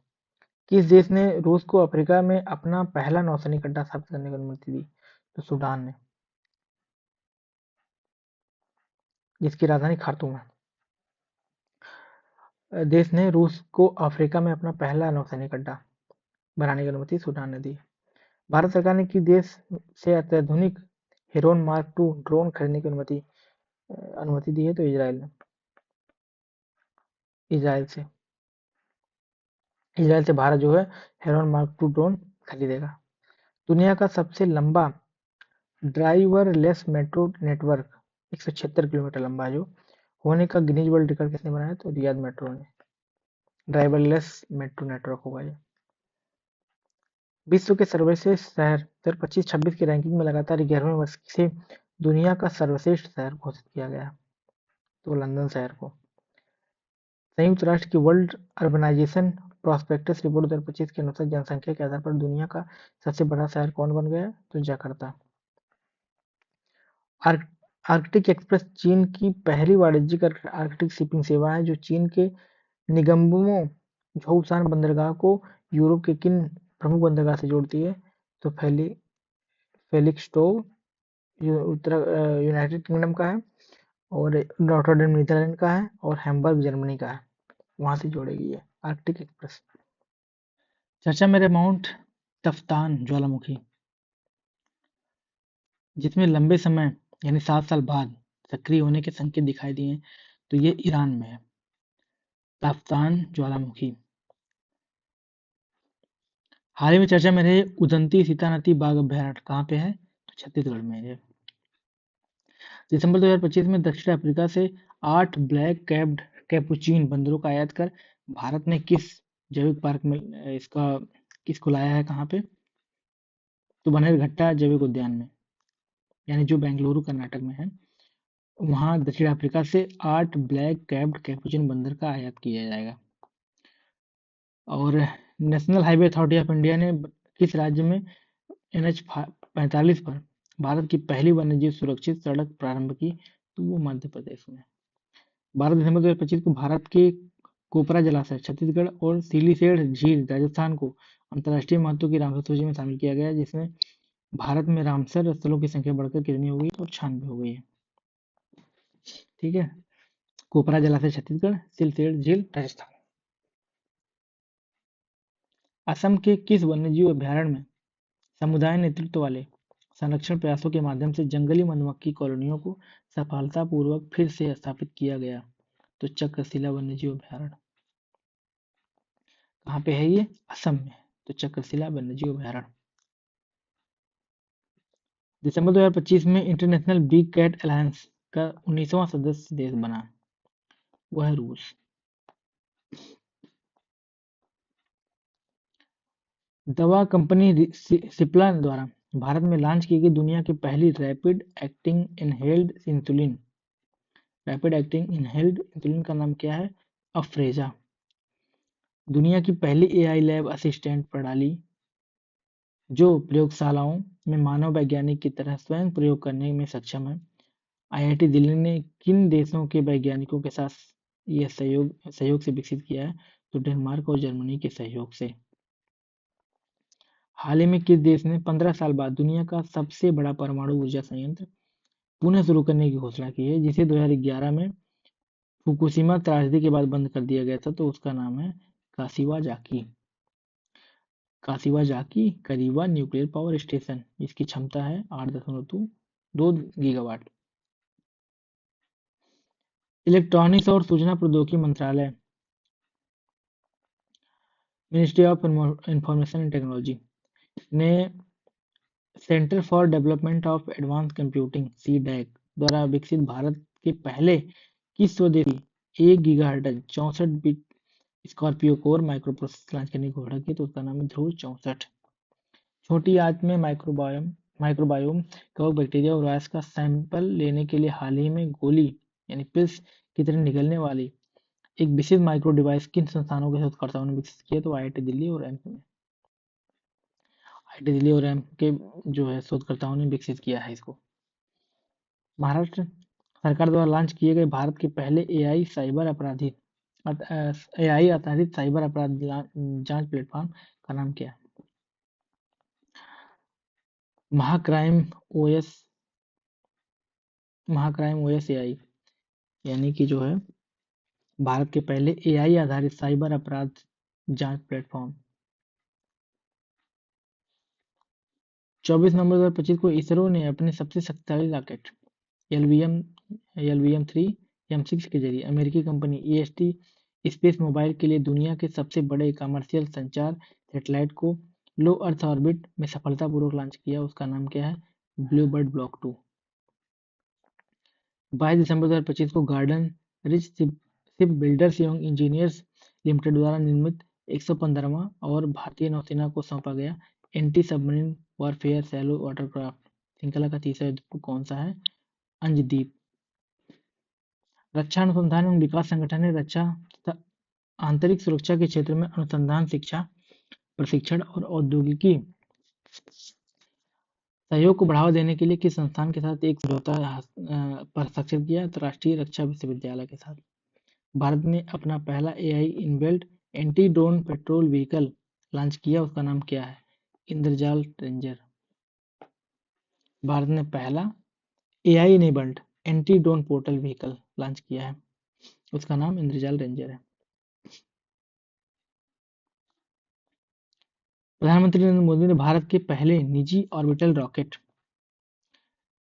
किस देश ने रूस को अफ्रीका में अपना पहला नौसैनिक अड्डा स्थापित करने की अनुमति दी? तो सूडान ने, जिसकी राजधानी खार्तूम है। देश ने रूस को अफ्रीका में अपना पहला नौसैनिक अड्डा बनाने की अनुमति सूडान ने दी। भारत सरकार ने किस देश से अत्याधुनिक हेरोन मार्क 2 ड्रोन खरीदने की अनुमति दी है? तो इजराइल ने। इजराइल से भारत जो है हेरोन मार्क 2 ड्रोन खरीदेगा। दुनिया का सबसे लंबा ड्राइवरलेस मेट्रो नेटवर्क 176 किलोमीटर लंबा जो होने का गिनीज वर्ल्ड रिकॉर्ड किसने बनाया? तो रियाद मेट्रो ने। ड्राइवरलेस मेट्रो नेटवर्क होगा ये। विश्व के सर्वश्रेष्ठ शहर 2025-26 की रैंकिंग में लगातार 11वें वर्ष से दुनिया का सर्वश्रेष्ठ शहर घोषित किया गया, तो लंदन शहर को। संयुक्त राष्ट्र की वर्ल्ड अर्बनाइजेशन प्रॉस्पेक्टस रिपोर्ट 2025 के अनुसार जनसंख्या के आधार पर दुनिया का सबसे बड़ा शहर कौन बन गया? तो जकार्ता। आर्कटिक एक्सप्रेस चीन की पहली वाणिज्यिक आर्कटिक शिपिंग सेवा है, जो चीन के निगम्बो झोउशान बंदरगाह को यूरोप के किन प्रमुख बंदरगाह से जोड़ती है? तो फेलिक्सस्टोव यूनाइटेड किंगडम का है, और रॉटरडैम नीदरलैंड का है, और हैम्बर्ग जर्मनी का है। वहां से जोड़ेगी ये आर्कटिक एक्सप्रेस। चर्चा में माउंट तफ्तान ज्वालामुखी, जिसमें लंबे समय यानी 7 साल बाद सक्रिय होने के संकेत दिखाई दिए, तो ये ईरान में है। तफ्तान ज्वालामुखी। हाल ही में चर्चा में रहे उदंती सीता नदी बाघ अभयारण्य कहाँ पे है? तो छत्तीसगढ़ में है। दिसंबर 2025 में दक्षिण अफ्रीका से 8 ब्लैक कैप्ड कैपुचिन बंदरों का आयात कर भारत ने किस जैविक पार्क में किसको लाया है? कहाँ पे? तो बन्नेरघट्टा जैविक उद्यान में, यानी जो बेंगलुरु कर्नाटक में है। वहां दक्षिण अफ्रीका से 8 ब्लैक कैप्ड कैपुचिन बंदर का आयात किया जाएगा। और national highway authority of India ने किस राज्य में NH 45 पर भारत की पहली वन्यजीव सुरक्षित सड़क प्रारंभ की? तो वो मध्य प्रदेश में। 12 दिसंबर 2025 को भारत के कोपरा जलाशय छत्तीसगढ़ और सिलीसेढ़ झील राजस्थान को अंतर्राष्ट्रीय महत्व की रामसर सूची में शामिल किया गया, जिसमें भारत में रामसर स्थलों की संख्या बढ़कर कितनी हो गई? तो 96 हो गई है। ठीक है, कोपरा जलाशय छत्तीसगढ़, सिलसेढ़ झील राजस्थान। असम के किस वन्यजीव अभयारण्य में समुदाय नेतृत्व वाले संरक्षण प्रयासों के माध्यम से जंगली मधुमक्खी कॉलोनियों को सफलतापूर्वक फिर से स्थापित किया गया। तो चक्रशिला वन्यजीव अभयारण्य कहाँ पे है ये? असम में। तो चक्रशिला वन्यजीव अभयारण्य। दिसंबर 2025 में इंटरनेशनल बिग कैट अलायंस का 19वां सदस्य देश बना, वो है रूस। दवा कंपनी सिप्ला द्वारा भारत में लॉन्च की गई दुनिया की पहली रैपिड एक्टिंग इनहेल्ड इंसुलिन का नाम क्या है? अफ्रेजा। दुनिया की पहली एआई लैब असिस्टेंट प्रणाली जो प्रयोगशालाओं में मानव वैज्ञानिक की तरह स्वयं प्रयोग करने में सक्षम है। आईआईटी दिल्ली ने किन देशों के वैज्ञानिकों के साथ यह सहयोग से विकसित किया है? तो डेनमार्क और जर्मनी के सहयोग से। हाल ही में किस देश ने 15 साल बाद दुनिया का सबसे बड़ा परमाणु ऊर्जा संयंत्र पुनः शुरू करने की घोषणा की है, जिसे 2011 में फुकुशिमा त्रासदी के बाद बंद कर दिया गया था? तो उसका नाम है काशिवाजाकी। काशिवाजाकी करीबा न्यूक्लियर पावर स्टेशन, इसकी क्षमता है 8.2 गीगावाट। इलेक्ट्रॉनिक्स और सूचना प्रौद्योगिकी मंत्रालय, ministry of information and technology ने centre for development of advance computing (CDAC) द्वारा विकसित भारत के पहले किस स्वदेशी 1 gigahertz 64 bit Scorpio core microprocessor launch करने की घोषणा की? तो उसका नाम है ध्रुव 64। छोटी आंत में माइक्रोबायोम कवक बैक्टीरिया और वायरस का सैंपल लेने के लिए हाल ही में गोली यानी पिल्स की तरह निकलने वाली एक विशेष माइक्रो डिवाइस किन संस्थानों के शोधकर्ताओं ने विकसित किया? तो आईआईटी दिल्ली और एम्स के जो है शोधकर्ताओं ने विकसित किया है इसको। महाराष्ट्र सरकार द्वारा लॉन्च किए गए भारत के पहले एआई आधारित साइबर अपराध जांच प्लेटफॉर्म का नाम क्या है? महाक्राइम ओएस एआई, यानी कि जो है भारत के पहले एआई आधारित साइबर अपराध जांच प्लेटफॉर्म। 24 नवंबर 2025 को इसरो ने अपने सबसे शक्तिशाली रॉकेट LVM-3 M6 के जरिए अमेरिकी कंपनी EST स्पेस मोबाइल के लिए दुनिया के सबसे बड़े कमर्शियल संचार सैटेलाइट को लो अर्थ ऑर्बिट में सफलतापूर्वक लॉन्च किया। उसका नाम क्या है? Bluebird block 2। 22 दिसंबर 2025 को गार्डन रिच शिप बिल्डर्स एवं इंजीनियर्स लिमिटेड द्वारा निर्मित 115वां और भारतीय नौसेना को सौंपा गया anti submarine warfare shallow watercraft श्रृंखला का तीसरा युद्धपोत कौन सा है? अंजदीप। रक्षा अनुसंधान एवं विकास संगठन ने रक्षा तथा आंतरिक सुरक्षा के क्षेत्र में अनुसंधान, शिक्षा, प्रशिक्षण और औद्योगिकी सहयोग को बढ़ावा देने के लिए किस संस्थान के साथ एक समझौता पर हस्ताक्षर किया? तो राष्ट्रीय रक्षा विश्वविद्यालय के साथ। भारत ने अपना पहला AI inbuilt anti drone petrol vehicle launch किया। उसका नाम क्या है? इंद्रजाल रेंजर। भारत ने पहला AI enabled anti drone portal vehicle launch किया है। उसका नाम इंद्रजाल रेंजर है। प्रधानमंत्री नरेंद्र मोदी ने भारत के पहले निजी ऑर्बिटल रॉकेट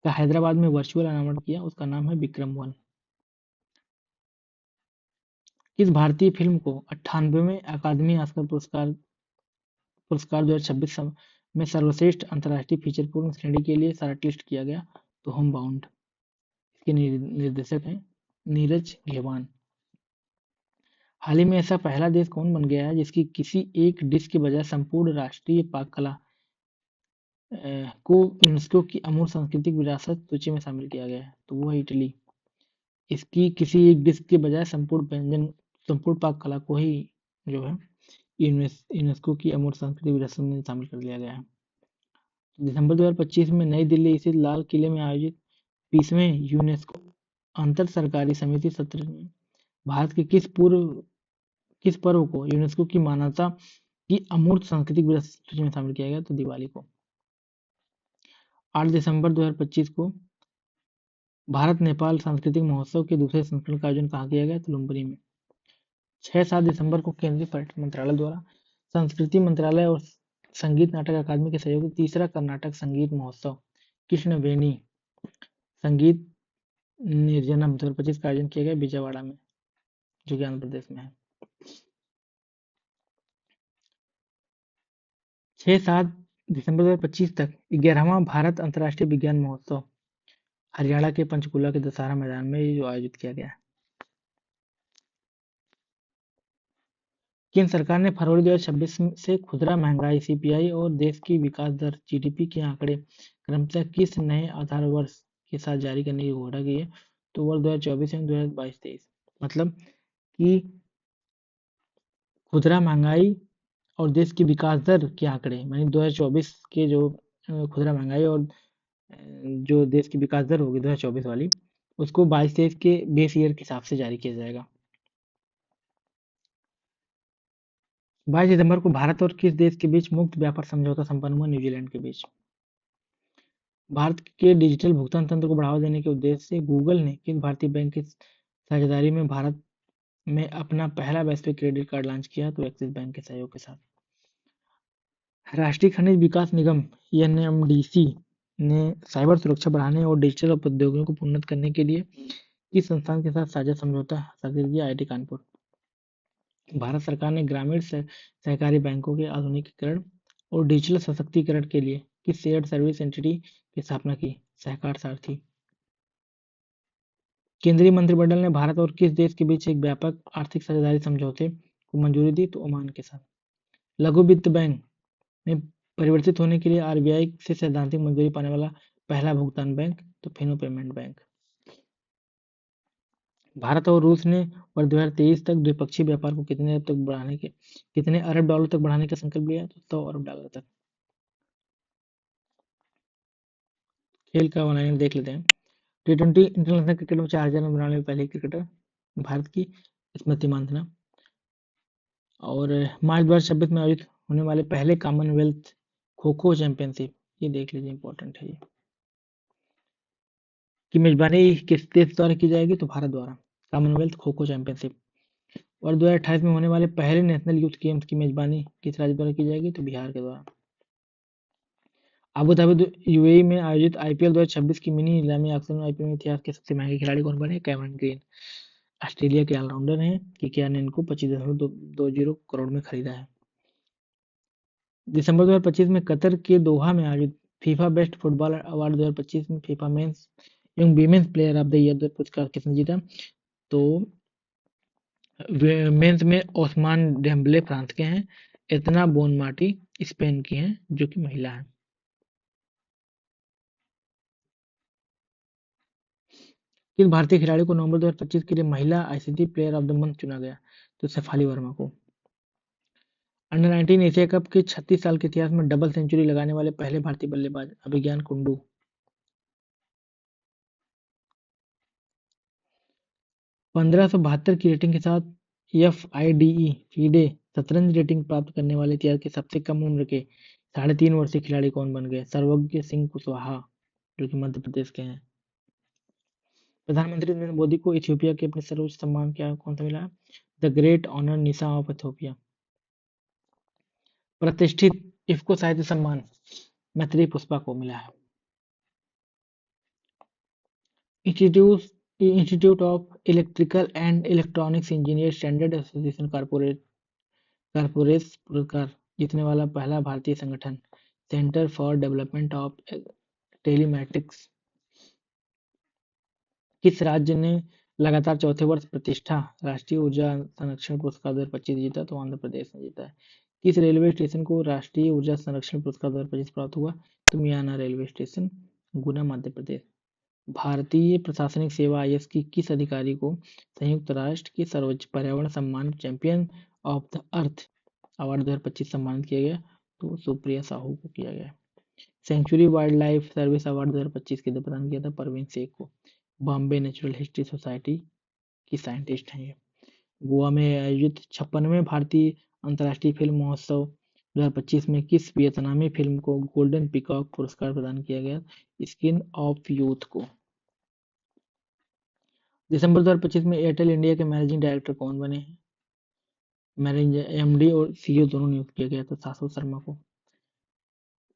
का हैदराबाद में वर्चुअल अनावरण किया। उसका नाम है विक्रम-1। किस भारतीय फिल्म को 98वें अकादमी ऑस्कर पुरस्कार 2026 में सर्वश्रेष्ठ अंतर्राष्ट्रीय फीचर फिल्म श्रेणी के लिए शॉर्टलिस्ट किया गया? तो होम बाउंड। इसके निर्देशक हैं नीरज घेवान। हाल ही में ऐसा पहला देश कौन बन गया है जिसकी किसी एक डिश के बजाय संपूर्ण राष्ट्रीय पाक कला को यूनेस्को की अमूल्य सांस्कृतिक विरासत सूची में शामिल किया गया है? तो वो है इटली। इसकी किसी एक डिश के बजाय संपूर्ण पाक कला को ही जो है यूनेस्को की अमूल्य सांस्कृतिक विरासत में शामिल कर लिया गया है। दिसंबर 2025 में नई दिल्ली स्थित लाल किले में आयोजित 20वें यूनेस्को अंतर सरकारी समिति सत्र में भारत के किस पर्व को यूनेस्को की मान्यता की अमूर्त सांस्कृतिक विरासत सूची में शामिल किया गया? तो दिवाली को। 8 दिसंबर 2025 को भारत नेपाल सांस्कृतिक महोत्सव के दूसरे संस्करण का आयोजन कहाँ किया गया? तो लुम्बिनी में। 6-7 दिसंबर को केंद्रीय पर्यटन मंत्रालय द्वारा संस्कृति मंत्रालय और संगीत नाटक अकादमी के सहयोग से तीसरा कर्नाटक संगीत महोत्सव कृष्णवेणी संगीत निर्जनम 2025 का आयोजन किया गया विजयवाड़ा में, जो कि आंध्र प्रदेश में है। 6-7 दिसंबर 2025 तक 11वां भारत अंतर्राष्ट्रीय विज्ञान महोत्सव हरियाणा के पंचकुला के दशहरा मैदान में जो आयोजित किया गया है। केंद्र सरकार ने फरवरी 2026 से खुदरा महंगाई सीपीआई और देश की विकास दर जीडीपी के आंकड़े क्रमशः किस नए आधार वर्ष के साथ जारी करने की घोषणा की है? तो वर्ष 2024 एवं 2022-23 मतलब कि खुदरा महंगाई और देश की विकास दर के आंकड़े, यानी 2024 के जो खुदरा महंगाई और जो देश की विकास दर होगी 2024 वाली, उसको 22-23 के बेस ईयर के हिसाब से जारी किया जाएगा। 22 दिसंबर को भारत और किस देश के बीच मुक्त व्यापार समझौता संपन्न हुआ? न्यूजीलैंड के बीच। भारत के डिजिटल भुगतान तंत्र को बढ़ावा देने के उद्देश्य से गूगल ने किस भारतीय बैंक की साझेदारी में भारत में अपना पहला वैश्विक क्रेडिट कार्ड लॉन्च किया? तो एक्सिस बैंक के सहयोग के साथ। राष्ट्रीय खनिज विकास निगम एनएमडीसी ने साइबर सुरक्षा बढ़ाने और डिजिटल प्रौद्योगिकियों को उन्नत करने के लिए किस संस्थान के साथ साझा समझौता हस्ताक्षर किया? आईआईटी कानपुर। भारत सरकार ने ग्रामीण सहकारी बैंकों के आधुनिकीकरण और डिजिटल सशक्तिकरण के लिए किस शेयर्ड सर्विस एंटिटी की स्थापना की? सहकार सारथी। केंद्रीय मंत्रिमंडल ने भारत और किस देश के बीच एक व्यापक आर्थिक साझेदारी समझौते को मंजूरी दी? तो ओमान के साथ। लघु वित्त बैंक में परिवर्तित होने के लिए आरबीआई से सैद्धांतिक मंजूरी पाने वाला पहला भुगतान बैंक? तो फिनो पेमेंट बैंक। भारत और रूस ने वर्ष 2023 तक द्विपक्षीय व्यापार को कितने अरब डॉलर तक बढ़ाने का संकल्प लिया? तो 100 अरब डॉलर तक। खेल का ऑनलाइन देख लेते हैं। T20 इंटरनेशनल क्रिकेट में 4000 रन बनाने वाले पहले क्रिकेटर भारत की स्मृति मानधना। और मार्च 2026 में आयोजित होने वाले पहले कॉमनवेल्थ खो खो चैंपियनशिप, ये देख लीजिए, इंपॉर्टेंट है ये, कि मेजबानी किस देश द्वारा की जाएगी? तो भारत द्वारा, कॉमनवेल्थ खो खो चैंपियनशिप। और 2028 में होने वाले पहले नेशनल यूथ गेम्स की मेजबानी किस राज्य द्वारा की जाएगी? तो बिहार के द्वारा। अबू धाबी यूएई में आयोजित आईपीएल 2026 की मिनी नीलामी ऑक्शन में आईपीएल में इतिहास के सबसे महंगे खिलाड़ी कौन बने? Cameron green. ऑस्ट्रेलिया के ऑलराउंडर हैं कि ने इनको 25.20 करोड़ में खरीदा है। दिसंबर 2025 में कतर के दोहा में आयोजित फीफा बेस्ट फुटबॉल अवार्ड 2025 में फीफा मेंस एवं women's player of the year पुरस्कार किसने जीता? तो मेंस में ओस्मान डेम्बले फ्रांस के हैं, इतना बोनमाटी स्पेन की हैं, जो कि महिला है। किस भारतीय खिलाड़ी को नवंबर 2025 के लिए महिला ICC player of the month चुना गया? तो शेफाली वर्मा को। अंडर 19 एशिया कप के 36 साल के इतिहास में डबल सेंचुरी लगाने वाले पहले भारतीय बल्लेबाज? अभिज्ञान कुंडू। 1572 की रेटिंग के साथ एफआईडीई फीडे शतरंज रेटिंग प्राप्त करने वाले इतिहास के सबसे कम उम्र के 3.5 वर्षीय खिलाड़ी कौन बन गए? सर्वज्ञ सिंह कुशवाहा, जो कि मध्य प्रदेश के हैं। प्रधानमंत्री नरेंद्र मोदी को इथियोपिया के अपने सर्वोच्च सम्मान क्या कौन सा मिला? The great honour Nishan of Ethiopia. प्रतिष्ठित इफ्को साहित्य सम्मान मैत्री पुष्पा को मिला है। Institute institute of electrical and electronics engineer standard association corporate पुरस्कार जीतने वाला पहला भारतीय संगठन? Centre for development of telematics. किस राज्य ने लगातार चौथे वर्ष प्रतिष्ठा राष्ट्रीय ऊर्जा संरक्षण पुरस्कार 2025 जीता? तो आंध्र प्रदेश ने जीता है। किस रेलवे स्टेशन को राष्ट्रीय ऊर्जा संरक्षण पुरस्कार 2025 प्राप्त हुआ? तो मियाना रेलवे स्टेशन, गुना, मध्य प्रदेश। भारतीय प्रशासनिक सेवा आईएएस की किस अधिकारी को संयुक्त राष्ट्र के सर्वोच्च पर्यावरण सम्मान champion of the earth award 2025 सम्मानित किया गया? तो सुप्रिया साहू को किया गया। Sanctuary wildlife service award 2025 के लिए प्रदान किया था परवीन शेख को। बॉम्बे नेचुरल हिस्ट्री सोसाइटी की साइंटिस्ट हैं ये। गोवा में आयोजित 56वें भारतीय अंतर्राष्ट्रीय फिल्म महोत्सव 2025 में किस वियतनामी फिल्म को गोल्डन पीकॉक पुरस्कार प्रदान किया गया? स्किन ऑफ यूथ को। दिसंबर 2025 में एयरटेल इंडिया के मैनेजिंग डायरेक्टर कौन बने हैं? मैनेजिंग एमडी और सीईओ दोनों नियुक्त किया गया था शाश्वत शर्मा को।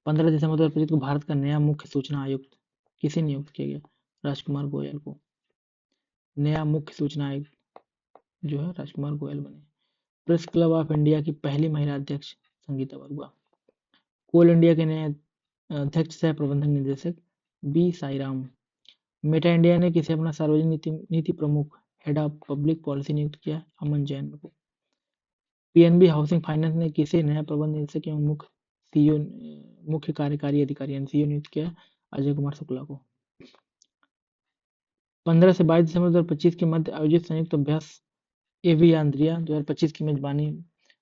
15 दिसंबर 2025 को भारत का नया मुख्य सूचना आयुक्त किसे नियुक्त किया गया? राजकुमार गोयल को। नया मुख्य सूचना आयुक्त जो है राजकुमार गोयल बने। प्रेस क्लब ऑफ इंडिया की पहली महिला अध्यक्ष संगीता बरुआ। कोल इंडिया के नए अध्यक्ष सह प्रबंधक निदेशक बी साईराम। मेटा इंडिया ने किसे अपना सार्वजनिक नीति प्रमुख हेड ऑफ पब्लिक पॉलिसी नियुक्त किया? अमन जैन को। पीएनबी हाउसिंग फाइनेंस ने किसे नया प्रबंध निदेशक एवं मुख्य कार्यकारी अधिकारी यानी सीईओ नियुक्त किया? अजय कुमार शुक्ला को। 15 से 22 दिसंबर 2025 के मध्य आयोजित संयुक्त अभ्यास एवियांद्रिया 2025 की मेजबानी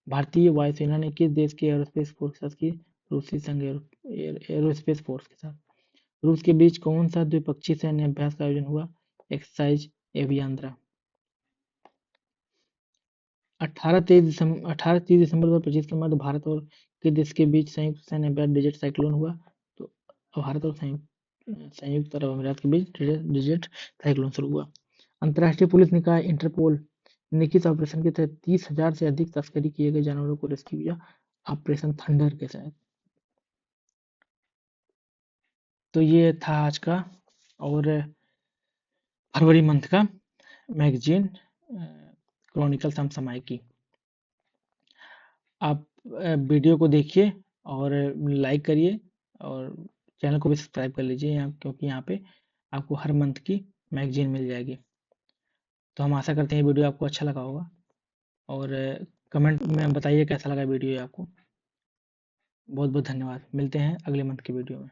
भारतीय वायुसेना ने किस देश के एरोस्पेस फोर्स के साथ की? रूसी संघ एरोस्पेस फोर्स के साथ। रूस के बीच कौन सा द्विपक्षीय सैन्य अभ्यास का आयोजन हुआ? एक्सरसाइज एवियांद्रा। 18-30 दिसंबर 2025 के मध्य भारत और किस देश के बीच संयुक्त सैन्य अभ्यास डेजर्ट साइक्लोन हुआ? तो भारत और संयुक्त अरब अमीरात के बीच डेजर्ट साइक्लोन शुरू हुआ। अंतर्राष्ट्रीय पुलिस निकाय इंटरपोल ने किस ऑपरेशन के तहत 30,000 से अधिक तस्करी किए गए जानवरों को रेस्क्यू किया? ऑपरेशन थंडर के तहत। तो ये था आज का और फरवरी मंथ का मैगजीन क्रॉनिकल समसामयिकी। आप वीडियो को देखिए और लाइक करिए और चैनल को भी सब्सक्राइब कर लीजिए यहाँ, क्योंकि यहाँ पे आपको हर मंथ की मैगजीन मिल जाएगी। तो हम आशा करते हैं वीडियो आपको अच्छा लगा होगा और कमेंट में बताइए कैसा लगा वीडियो आपको। बहुत बहुत धन्यवाद। मिलते हैं अगले मंथ की वीडियो में।